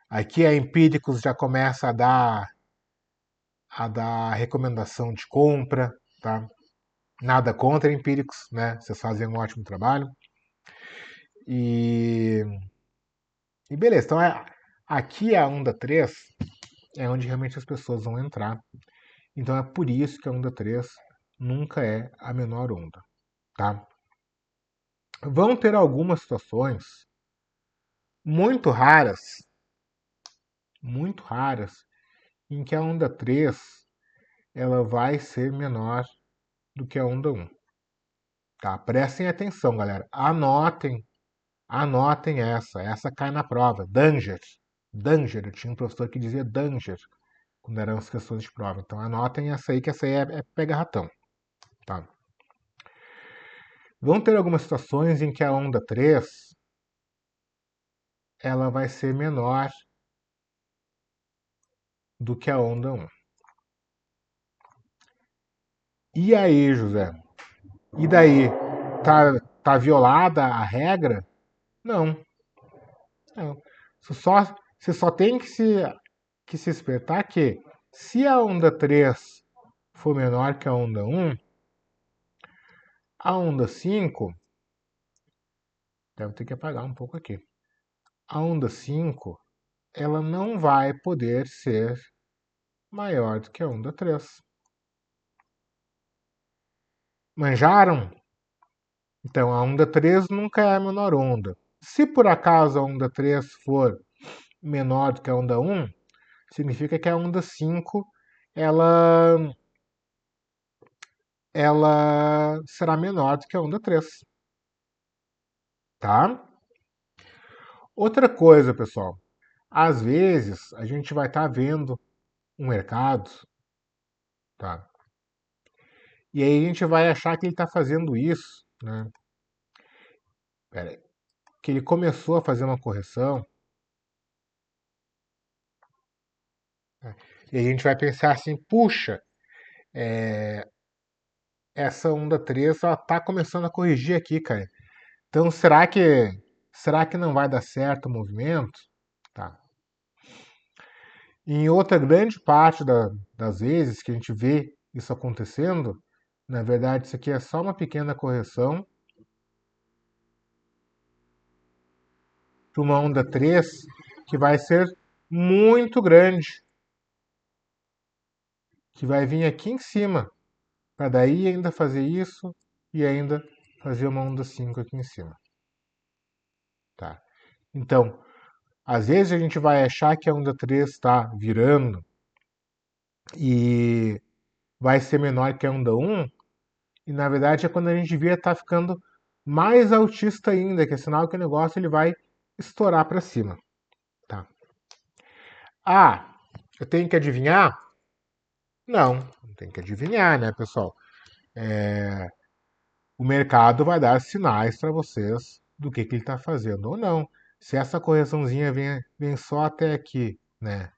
aqui a Empíricos já começa a dar recomendação de compra, tá? Nada contra Empíricos, né? Vocês fazem um ótimo trabalho. E, e beleza, então aqui a onda 3 é onde realmente as pessoas vão entrar. Então é por isso que a onda 3 nunca é a menor onda, tá? Vão ter algumas situações muito raras, em que a onda 3 ela vai ser menor do que a onda 1. Tá? Prestem atenção, galera. Anotem essa. Essa cai na prova. Danger. Danger. Eu tinha um professor que dizia danger quando eram as questões de prova. Então anotem essa aí, que essa aí é pega-ratão. Tá? Vão ter algumas situações em que a onda 3 ela vai ser menor do que a onda 1. E aí, José? E daí? Tá violada a regra? Não. Não. Você só tem que se espertar que, se a onda 3 for menor que a onda 1, a onda 5, deve ter que apagar um pouco aqui, a onda 5, ela não vai poder ser maior do que a onda 3. Manjaram? Então, a onda 3 nunca é a menor onda. Se por acaso a onda 3 for menor do que a onda 1, significa que a onda 5 ela, ela será menor do que a onda 3. Tá? Outra coisa, pessoal. Às vezes a gente vai estar vendo um mercado, tá? E aí a gente vai achar que ele está fazendo isso, né? Pera aí, que ele começou a fazer uma correção, né? E aí a gente vai pensar assim, puxa, essa onda 3 está começando a corrigir aqui, cara. Então será que não vai dar certo o movimento? Tá. Em outra grande parte das vezes que a gente vê isso acontecendo, na verdade isso aqui é só uma pequena correção para uma onda 3 que vai ser muito grande, que vai vir aqui em cima, para daí ainda fazer isso e ainda fazer uma onda 5 aqui em cima. Tá? Então, às vezes a gente vai achar que a onda 3 está virando e vai ser menor que a onda 1, e na verdade é quando a gente devia estar ficando mais altista ainda, que é sinal que o negócio ele vai estourar para cima. Tá? Ah, eu tenho que adivinhar? Não tem que adivinhar, né, pessoal? O mercado vai dar sinais para vocês do que ele está fazendo ou não. Se essa correçãozinha vem só até aqui, né?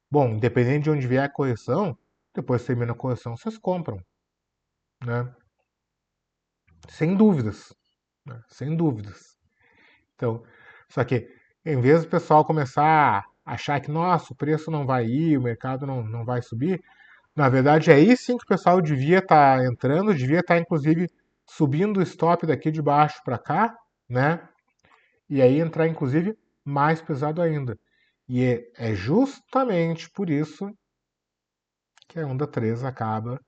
Bom, independente de onde vier a correção, depois termina a correção, vocês compram, né? Sem dúvidas, né? Sem dúvidas. Então, só que em vez do pessoal começar a achar que, nossa, o preço não vai ir, o mercado não vai subir, na verdade é aí sim que o pessoal devia estar entrando, devia estar inclusive subindo o stop daqui de baixo para cá, né? E aí entrar inclusive mais pesado ainda. E é justamente por isso que a onda 3 acaba,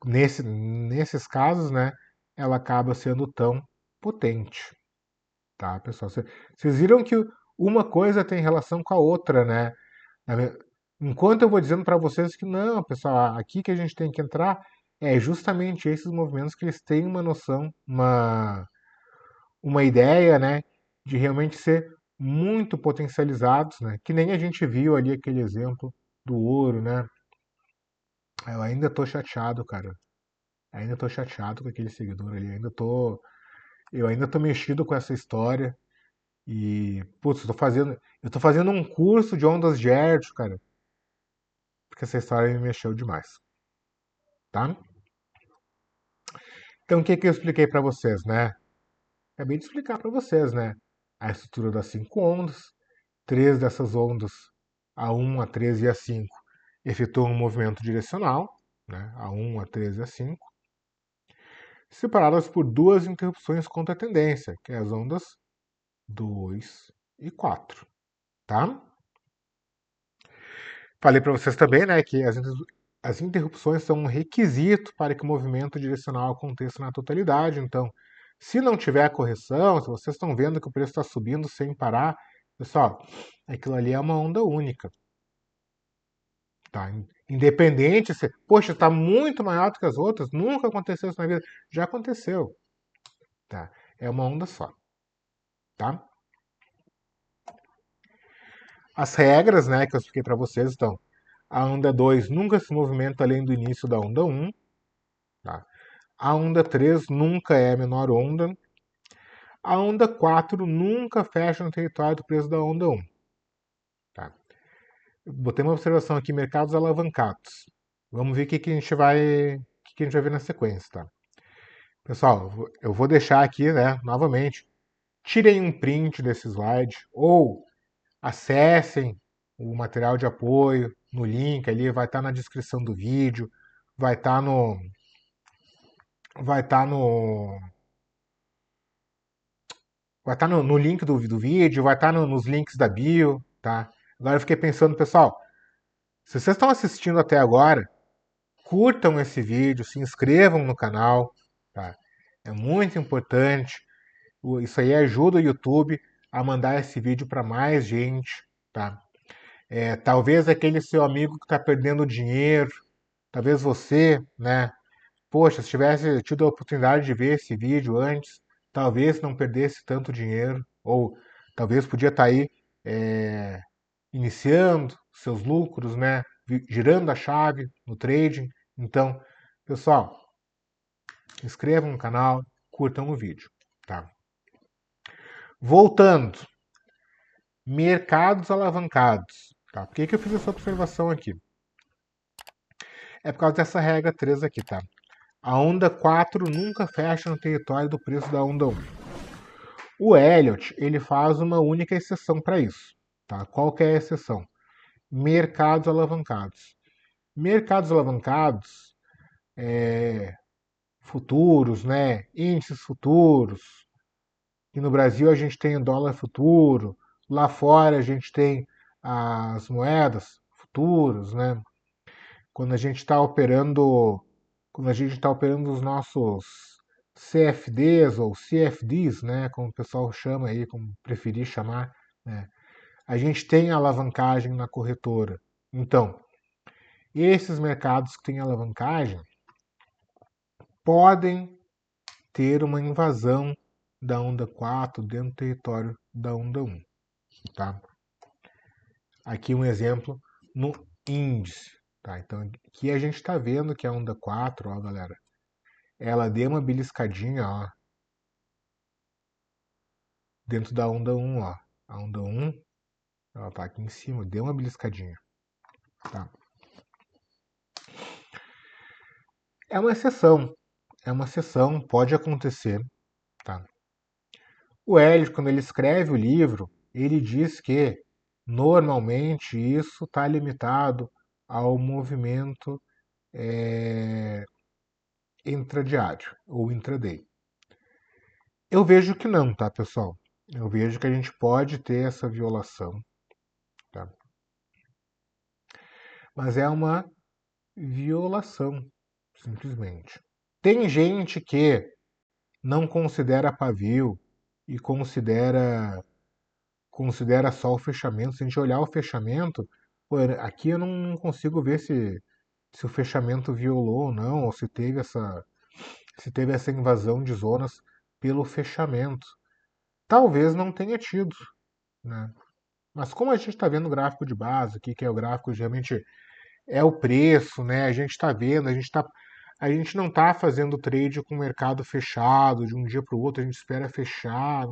nesses casos, né? Ela acaba sendo tão potente. Tá, pessoal? Vocês viram que uma coisa tem relação com a outra, né? Enquanto eu vou dizendo para vocês que não, pessoal, aqui que a gente tem que entrar é justamente esses movimentos que eles têm uma noção, uma ideia, né, de realmente ser muito potencializados, né? Que nem a gente viu ali aquele exemplo do ouro, né? Eu ainda tô chateado, cara. Ainda tô chateado com aquele seguidor ali. Eu ainda tô mexido com essa história. E, putz, eu tô fazendo um curso de ondas de Hertz, cara, porque essa história me mexeu demais, tá? Então, o que que eu expliquei para vocês, né? Acabei de explicar para vocês, né? A estrutura das cinco ondas, três dessas ondas, a 1, a 3 e a 5, efetuam um movimento direcional, né? A 1, a 3 e a 5, separadas por duas interrupções contra a tendência, que é as ondas 2 e 4, tá? Falei para vocês também, né, que as interrupções são um requisito para que o movimento direcional aconteça na totalidade. Então, se não tiver correção, se vocês estão vendo que o preço está subindo sem parar, pessoal, aquilo ali é uma onda única, tá? Independente se, poxa, está muito maior do que as outras, nunca aconteceu isso na vida, já aconteceu, tá? É uma onda só, tá? As regras, né, que eu expliquei para vocês, então, a onda 2 nunca se movimenta além do início da onda 1, tá? A onda 3 nunca é a menor onda. A onda 4 nunca fecha no território do preço da onda 1. Tá? Botei uma observação aqui, mercados alavancados. Vamos ver o que a gente vai ver na sequência. Tá? Pessoal, eu vou deixar aqui, né, novamente, tirem um print desse slide ou acessem o material de apoio no link ali, vai estar na descrição do vídeo, vai estar no, vai estar no, vai estar no link do vídeo, vai estar nos links da bio, tá? Agora eu fiquei pensando, pessoal, se vocês estão assistindo até agora, curtam esse vídeo, se inscrevam no canal, tá? É muito importante. Isso aí ajuda o YouTube a mandar esse vídeo para mais gente, tá? Talvez aquele seu amigo que está perdendo dinheiro, talvez você, né? Poxa, se tivesse tido a oportunidade de ver esse vídeo antes, talvez não perdesse tanto dinheiro, ou talvez podia estar aí é, iniciando seus lucros, né? Girando a chave no trading. Então, pessoal, se inscrevam no canal, curtam o vídeo, tá? Voltando, mercados alavancados. Tá? Por que eu fiz essa observação aqui? É por causa dessa regra 3 aqui, tá? A onda 4 nunca fecha no território do preço da onda 1. O Elliott, ele faz uma única exceção para isso. Tá? Qual que é a exceção? Mercados alavancados. Mercados alavancados, futuros, né? Índices futuros. E no Brasil a gente tem o dólar futuro. Lá fora a gente tem as moedas futuros, né? Quando a gente está operando, quando a gente está operando os nossos CFDs ou CFDs, né, como o pessoal chama aí, como preferir chamar, né, a gente tem alavancagem na corretora. Então, esses mercados que têm alavancagem podem ter uma invasão da onda 4 dentro do território da onda 1. Tá? Aqui um exemplo no índice. Tá? Então, aqui a gente está vendo que a onda 4, ó, galera, ela deu uma beliscadinha, ó, dentro da onda 1, ó. A onda 1, ela tá aqui em cima, deu uma beliscadinha. Tá? É uma exceção, pode acontecer. Tá? O Hélio, quando ele escreve o livro, ele diz que normalmente isso está limitado ao movimento intradiário ou intraday. Eu vejo que não, tá, pessoal? Eu vejo que a gente pode ter essa violação, tá? Mas é uma violação, simplesmente. Tem gente que não considera pavio e considera só o fechamento. Se a gente olhar o fechamento, pô, aqui eu não consigo ver se o fechamento violou ou não, ou se teve essa invasão de zonas pelo fechamento. Talvez não tenha tido, né? Mas como a gente está vendo o gráfico de base aqui, que é o gráfico realmente é o preço, né? A gente está vendo, a gente não está fazendo trade com o mercado fechado de um dia para o outro, a gente espera fechar,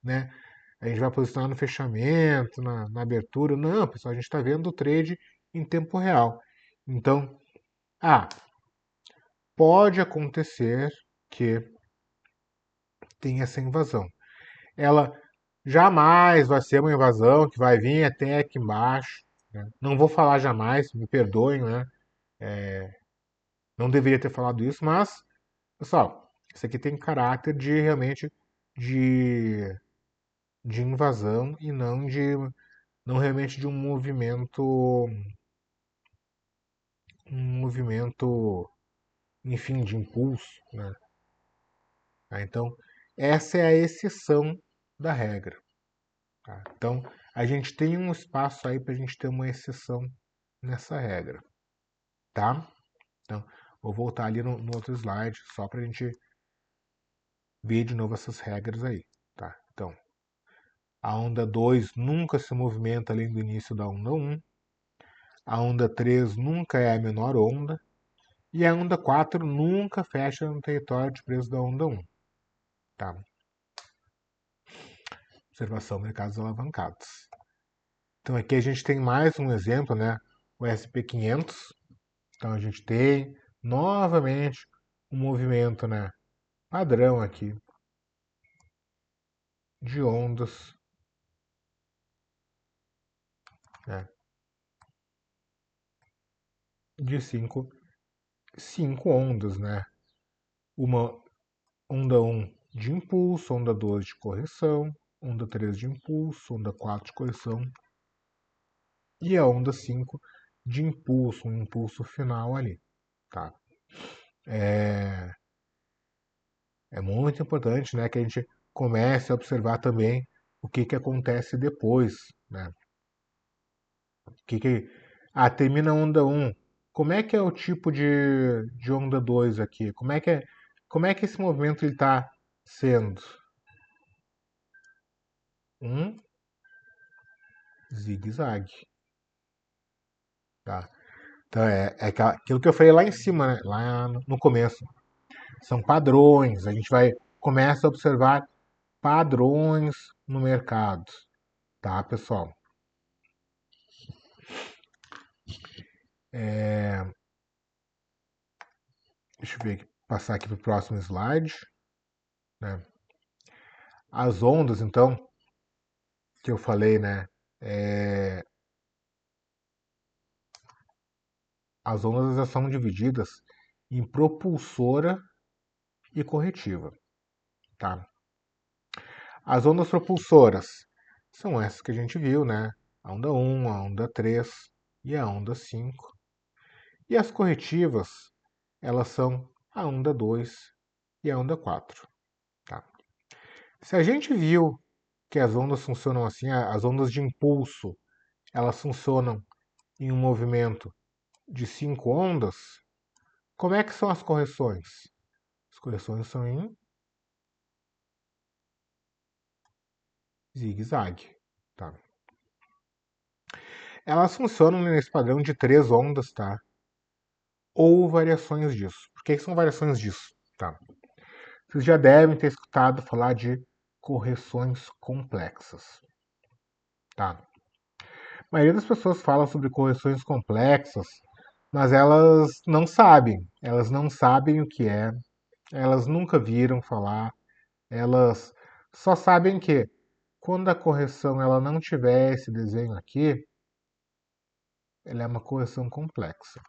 né? A gente vai posicionar no fechamento, na abertura. Não, pessoal, a gente está vendo o trade em tempo real. Então, pode acontecer que tenha essa invasão. Ela jamais vai ser uma invasão que vai vir até aqui embaixo, né? Não vou falar jamais, me perdoem, né? Não deveria ter falado isso, mas, pessoal, isso aqui tem caráter de realmente de, de invasão e não realmente de um movimento, enfim, de impulso, né? Tá? Então, essa é a exceção da regra. Tá? Então, a gente tem um espaço aí para a gente ter uma exceção nessa regra, tá? Então, vou voltar ali no outro slide só para a gente ver de novo essas regras aí, tá? Então, a onda 2 nunca se movimenta além do início da onda 1, a onda 3 nunca é a menor onda, e a onda 4 nunca fecha no território de preço da onda 1, tá? Observação mercados alavancados. Então aqui a gente tem mais um exemplo, né? O SP500. Então a gente tem novamente um movimento, né? Padrão aqui de ondas, né? De cinco ondas, né? Uma onda um de impulso, onda 2 de correção, onda 3 de impulso, onda 4 de correção e a onda 5 de impulso, um impulso final ali, tá? É, é muito importante, né, que a gente comece a observar também o que, que acontece depois, né? Termina a onda um. Como é que é o tipo de onda 2 aqui? Como é que esse movimento está sendo? Um zigue-zague, tá? Então é aquilo que eu falei lá em cima, né? Lá no começo. São padrões. A gente começa a observar padrões no mercado, tá, pessoal? Deixa eu ver, passar aqui para o próximo slide, né? As ondas, então, que eu falei, né? É, as ondas já são divididas em propulsora e corretiva, tá? As ondas propulsoras são essas que a gente viu, né? A onda um, a onda 3 e a onda 5. E as corretivas, elas são a onda 2 e a onda 4, tá? Se a gente viu que as ondas funcionam assim, as ondas de impulso, elas funcionam em um movimento de 5 ondas, como é que são as correções? As correções são em zigue-zague, tá? Elas funcionam nesse padrão de 3 ondas, tá? Ou variações disso. Por que são variações disso? Tá? Vocês já devem ter escutado falar de correções complexas, tá? A maioria das pessoas fala sobre correções complexas, mas elas não sabem o que é, elas nunca viram falar, elas só sabem que quando a correção ela não tiver esse desenho aqui, ela é uma correção complexa,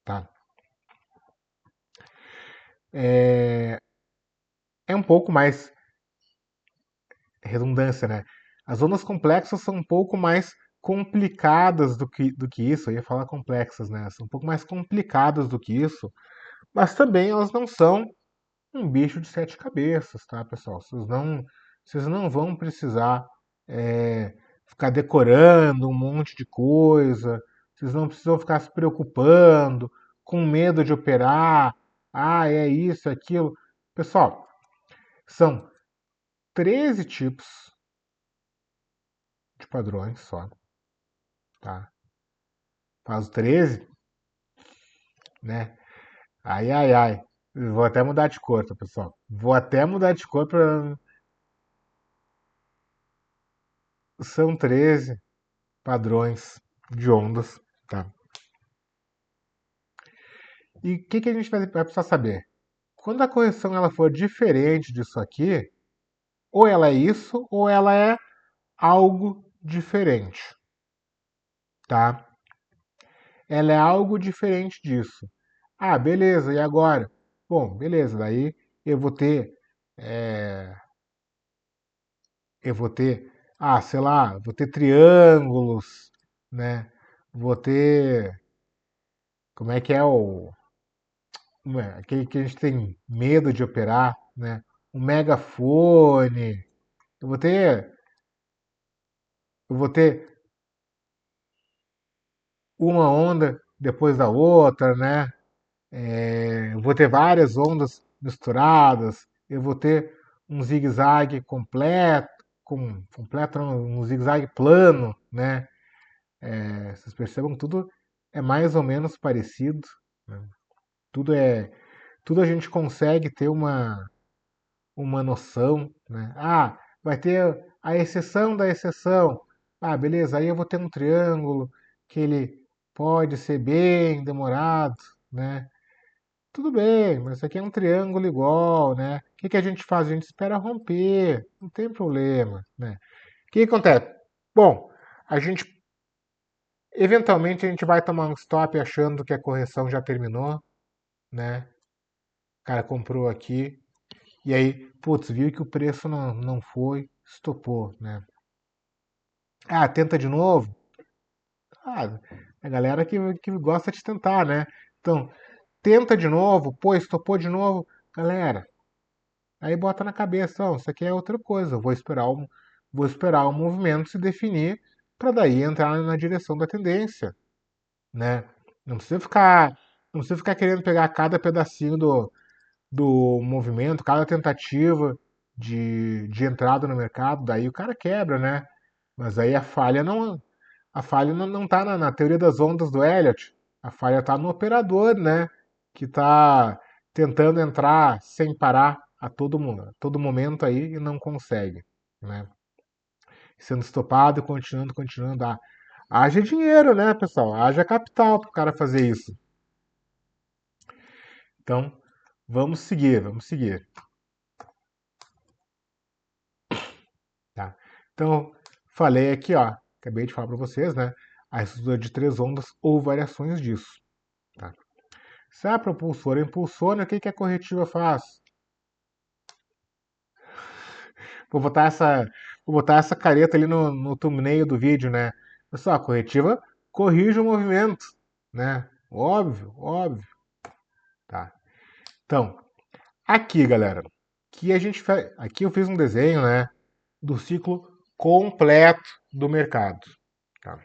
tá? É, é um pouco mais redundância, né? As ondas complexas são um pouco mais complicadas do que isso. Eu ia falar complexas, né? São um pouco mais complicadas do que isso, mas também elas não são um bicho de sete cabeças, tá, pessoal? Vocês não vão precisar ficar decorando um monte de coisa, vocês não precisam ficar se preocupando, com medo de operar, é isso, é aquilo. Pessoal, são 13 tipos 20 padrões só, tá? Faz 13, né? Ai, ai, ai. Vou até mudar de cor, tá, pessoal? Vou até mudar de cor para. São 13 padrões de ondas, tá? E o que a gente vai precisar saber? Quando a correção ela for diferente disso aqui, ou ela é isso, ou ela é algo diferente, tá? Ela é algo diferente disso. Ah, beleza, e agora? Bom, beleza, daí eu vou ter, é, eu vou ter, sei lá, vou ter triângulos, né? Vou ter, como é que é aquele que a gente tem medo de operar, né? Um megafone. Eu vou ter, eu vou ter uma onda depois da outra, né? Eu vou ter várias ondas misturadas, eu vou ter um zigue-zague completo, completo um zigue-zague plano, né? Vocês percebam que tudo é mais ou menos parecido, né? Tudo é, tudo a gente consegue ter uma noção, né? Vai ter a exceção da exceção. Beleza, aí eu vou ter um triângulo que ele pode ser bem demorado, né? Tudo bem, mas isso aqui é um triângulo igual, né? O que a gente faz? A gente espera romper, não tem problema, né? O que acontece? Bom, a gente eventualmente a gente vai tomar um stop achando que a correção já terminou, né? O cara comprou aqui e aí, putz, viu que o preço não foi, estopou, né? Tenta de novo. Ah, a galera que gosta de tentar, né? Então, tenta de novo, pô, estopou de novo. Galera, aí bota na cabeça, isso aqui é outra coisa. Vou esperar o movimento se definir para daí entrar na direção da tendência, né? Não precisa ficar, não precisa ficar querendo pegar cada pedacinho do movimento, cada tentativa de entrada no mercado, daí o cara quebra, né? Mas aí a falha não está na teoria das ondas do Elliott, a falha está no operador, né? Que está tentando entrar sem parar a todo momento aí e não consegue, né? Sendo estopado e continuando. Haja dinheiro, né, pessoal? Haja capital para o cara fazer isso. Então, vamos seguir, vamos seguir. Tá? Então, falei aqui, ó, acabei de falar para vocês, né? A estrutura de três ondas ou variações disso. Tá? Se a propulsora impulsiona, o que a corretiva faz? Vou botar essa, vou botar essa careta ali no thumbnail do vídeo, né? Pessoal, a corretiva corrige o movimento, né? Óbvio, óbvio. Tá? Então, aqui, galera, aqui eu fiz um desenho, né, do ciclo completo do mercado. Tá?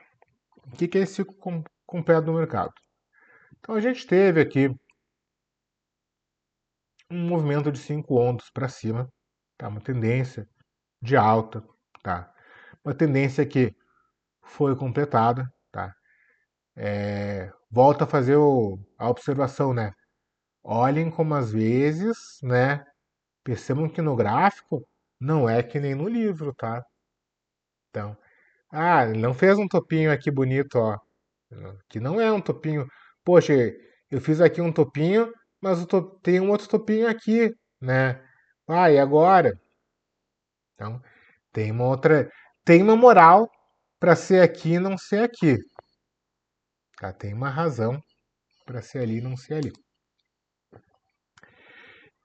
O que é esse ciclo completo do mercado? Então, a gente teve aqui um movimento de 5 ondas para cima, tá? Uma tendência de alta, tá? Uma tendência que foi completada, tá? Volta a fazer a observação, né? Olhem como às vezes, né? Percebam que no gráfico não é que nem no livro, tá? Então, ele não fez um topinho aqui bonito, ó. Que não é um topinho. Poxa, eu fiz aqui um topinho, mas tem um outro topinho aqui, né? E agora? Então, tem uma moral para ser aqui e não ser aqui. Tá? Tem uma razão para ser ali e não ser ali.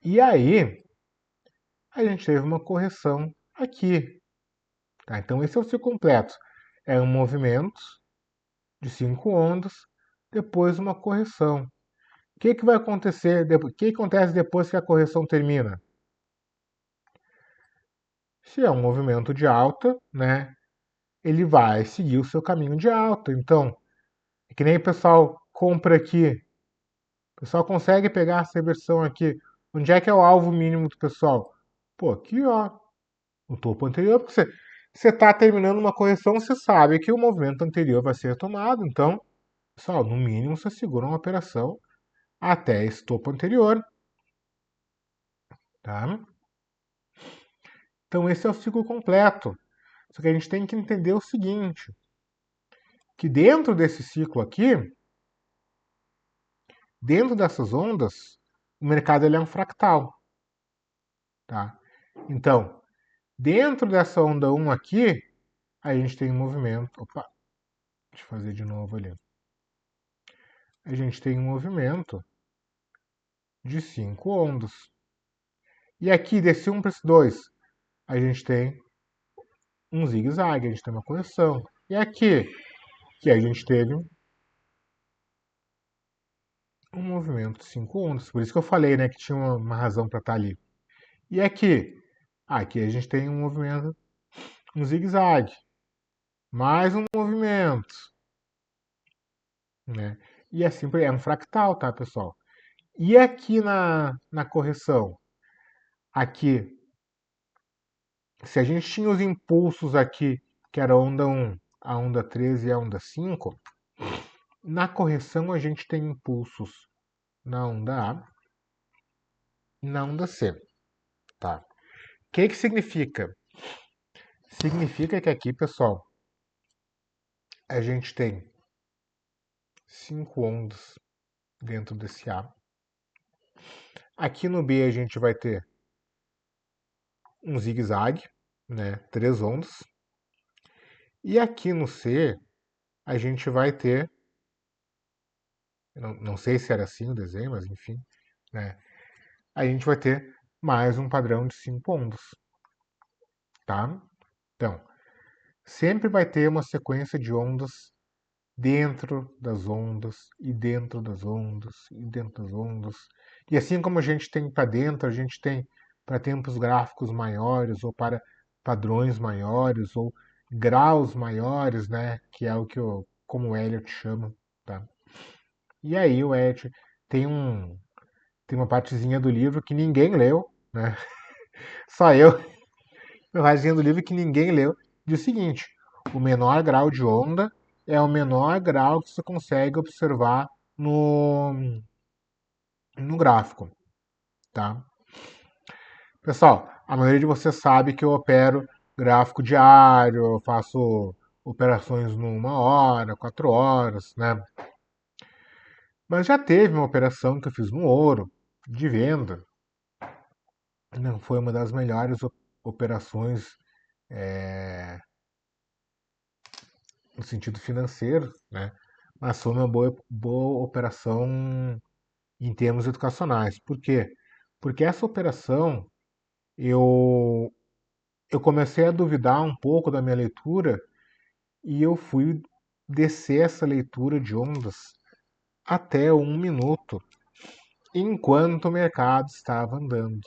E aí, a gente teve uma correção aqui. Tá? Então, esse é o ciclo completo. É um movimento de 5 ondas, depois uma correção. O que vai acontecer? O que acontece depois que a correção termina? Se é um movimento de alta, né, ele vai seguir o seu caminho de alta. Então, é que nem o pessoal compra aqui. O pessoal consegue pegar essa versão aqui. Onde é que é o alvo mínimo do pessoal? Pô, aqui, ó. No topo anterior, porque Você está terminando uma correção, você sabe que o movimento anterior vai ser retomado, então, pessoal, no mínimo você segura uma operação até esse topo anterior, tá? Então esse é o ciclo completo. Só que a gente tem que entender o seguinte, que dentro desse ciclo aqui, dentro dessas ondas, o mercado ele é um fractal, tá? Então, dentro dessa onda 1 aqui, a gente tem um movimento. Opa, deixa eu fazer de novo ali. A gente tem um movimento de 5 ondas. E aqui, desse 1 para esse 2, a gente tem um zigue-zague, a gente tem uma correção. E aqui, que a gente teve um movimento de 5 ondas. Por isso que eu falei, né, que tinha uma razão para estar ali. E aqui? Aqui a gente tem um movimento, um zigue-zague. Mais um movimento, né? E assim é um fractal, tá, pessoal? E aqui na correção? Aqui, se a gente tinha os impulsos aqui, que era a onda 1, a onda 13 e a onda 5, na correção a gente tem impulsos na onda A e na onda C, tá? O que significa? Significa que aqui, pessoal, a gente tem 5 ondas dentro desse A. Aqui no B a gente vai ter um zigue-zague, né? 3 ondas. E aqui no C a gente vai ter, não sei se era assim o desenho, mas enfim, né? A gente vai ter mais um padrão de 5 ondas, tá? Então, sempre vai ter uma sequência de ondas dentro das ondas, e dentro das ondas, e dentro das ondas. E assim como a gente tem para dentro, a gente tem para tempos gráficos maiores, ou para padrões maiores, ou graus maiores, né? Que é o que como o Elliot chama, tá? E aí o Elliot tem uma partezinha do livro que ninguém leu, né? Só eu, uma partezinha do livro que ninguém leu, diz o seguinte: o menor grau de onda é o menor grau que você consegue observar no gráfico, tá? Pessoal, a maioria de vocês sabe que eu opero gráfico diário, eu faço operações numa hora, 4 horas, né? Mas já teve uma operação que eu fiz no ouro, de venda. Não foi uma das melhores operações no sentido financeiro, né? Mas foi uma boa operação em termos educacionais. Por quê? Porque essa operação eu, eu comecei a duvidar um pouco da minha leitura e eu fui descer essa leitura de ondas até 1 minuto, enquanto o mercado estava andando.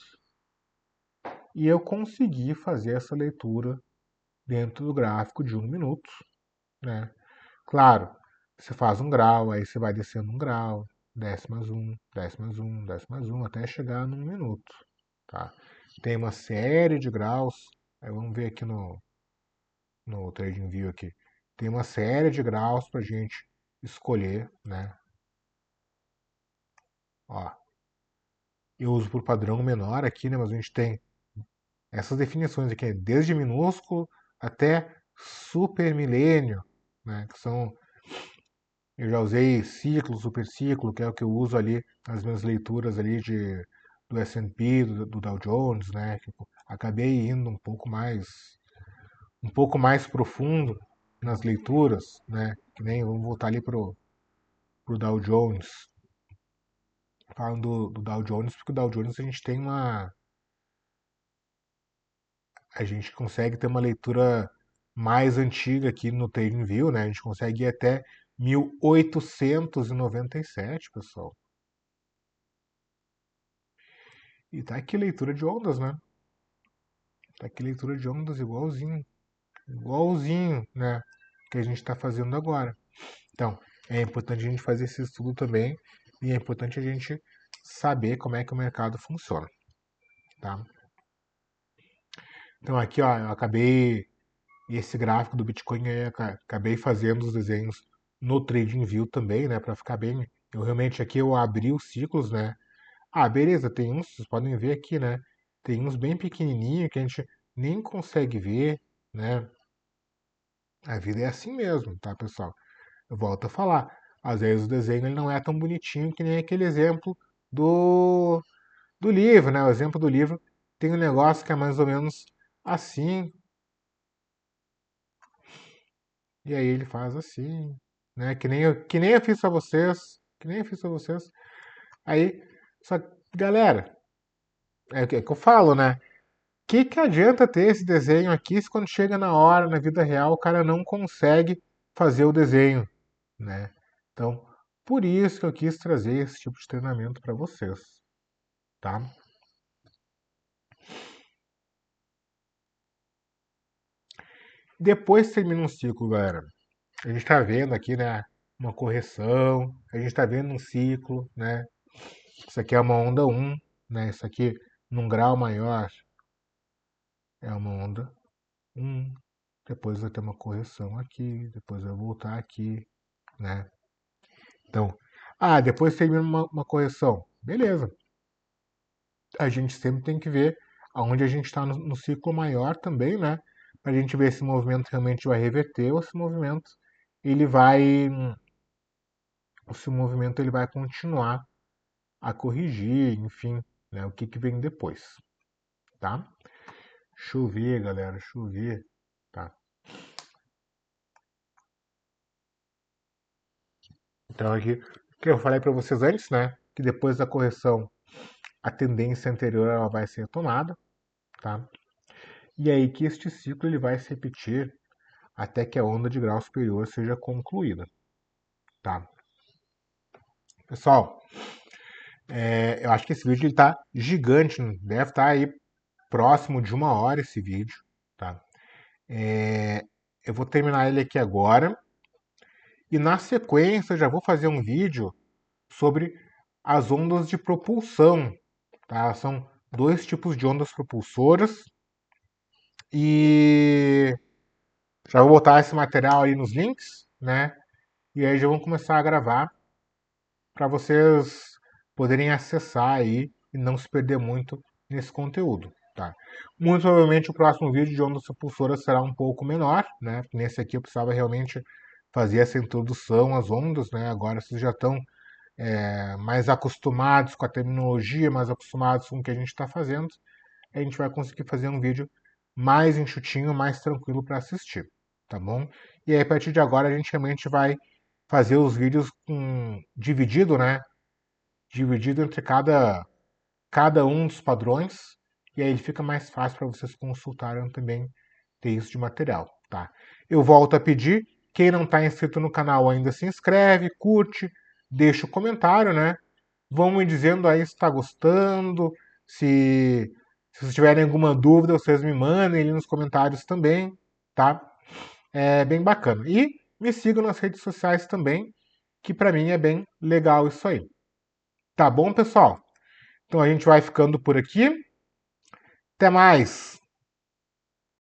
E eu consegui fazer essa leitura dentro do gráfico de 1 minuto, né? Claro, você faz um grau, aí você vai descendo um grau, desce mais um, desce mais um, desce mais um, até chegar num minuto, tá? Tem uma série de graus, aí vamos ver aqui no TradingView aqui. Tem uma série de graus para a gente escolher, né? Ó, eu uso por padrão menor aqui, né? Mas a gente tem essas definições aqui, desde minúsculo até super milênio, né? Que são, eu já usei ciclo, superciclo, que é o que eu uso ali nas minhas leituras ali do S&P, do Dow Jones, né? Que eu acabei indo um pouco mais profundo nas leituras, né? Que nem vamos voltar ali pro Dow Jones, falando do Dow Jones, porque o Dow Jones a gente consegue ter uma leitura mais antiga aqui no TradingView, né? A gente consegue ir até 1897, pessoal. E tá aqui leitura de ondas, né? Tá aqui leitura de ondas igualzinho, né? Que a gente está fazendo agora. Então, é importante a gente fazer esse estudo também e é importante a gente saber como é que o mercado funciona, tá? Então aqui, ó, eu acabei E esse gráfico do Bitcoin aí, acabei fazendo os desenhos no TradingView também, né, para ficar bem. Eu realmente aqui eu abri os ciclos, né? Ah, beleza, tem uns, vocês podem ver aqui, né? Tem uns bem pequenininhos que a gente nem consegue ver, né? A vida é assim mesmo, tá, pessoal? Eu volto a falar. Às vezes o desenho ele não é tão bonitinho que nem aquele exemplo do, do livro, né? O exemplo do livro tem um negócio que é mais ou menos assim, e aí ele faz assim, né? Que nem eu fiz pra vocês, que nem eu fiz pra vocês. Aí, só que, galera, é que eu falo, né? Que adianta ter esse desenho aqui se quando chega na hora, na vida real, o cara não consegue fazer o desenho, né? Então, por isso que eu quis trazer esse tipo de treinamento para vocês, tá? Depois termina um ciclo, galera. A gente está vendo aqui, né, uma correção, a gente está vendo um ciclo, né? Isso aqui é uma onda um, né? Isso aqui num grau maior é uma onda um. Depois vai ter uma correção aqui, depois vai voltar aqui, né? Então, depois termina uma correção. Beleza. A gente sempre tem que ver aonde a gente está no ciclo maior também, né? Para a gente ver se o movimento realmente vai reverter ou se o movimento ele vai, ou se o movimento ele vai continuar a corrigir, enfim, né? O que que vem depois, tá? Chover, galera, chover, tá? Então aqui, o que eu falei para vocês antes, né? Que depois da correção a tendência anterior ela vai ser tomada, tá? E aí que este ciclo ele vai se repetir até que a onda de grau superior seja concluída, tá? Pessoal, eu acho que esse vídeo está gigante, deve estar aí próximo de 1 hora esse vídeo, tá? Eu vou terminar ele aqui agora e na sequência eu já vou fazer um vídeo sobre as ondas de propulsão, tá? São dois tipos de ondas propulsoras e já vou botar esse material aí nos links, né? E aí já vamos começar a gravar para vocês poderem acessar aí e não se perder muito nesse conteúdo, tá? Muito provavelmente o próximo vídeo de ondas propulsoras será um pouco menor, né? Nesse aqui eu precisava realmente fazer essa introdução às ondas, né? Agora vocês já estão mais acostumados com a terminologia, mais acostumados com o que a gente está fazendo, a gente vai conseguir fazer um vídeo mais enxutinho, mais tranquilo para assistir, tá bom? E aí, a partir de agora, a gente realmente vai fazer os vídeos dividido, né? Dividido entre cada um dos padrões, e aí ele fica mais fácil para vocês consultarem também ter isso de material, tá? Eu volto a pedir, quem não está inscrito no canal ainda se inscreve, curte, deixa o comentário, né? Vão me dizendo aí se está gostando, se vocês tiverem alguma dúvida, vocês me mandem ali nos comentários também, tá? É bem bacana. E me sigam nas redes sociais também, que para mim é bem legal isso aí. Tá bom, pessoal? Então a gente vai ficando por aqui. Até mais!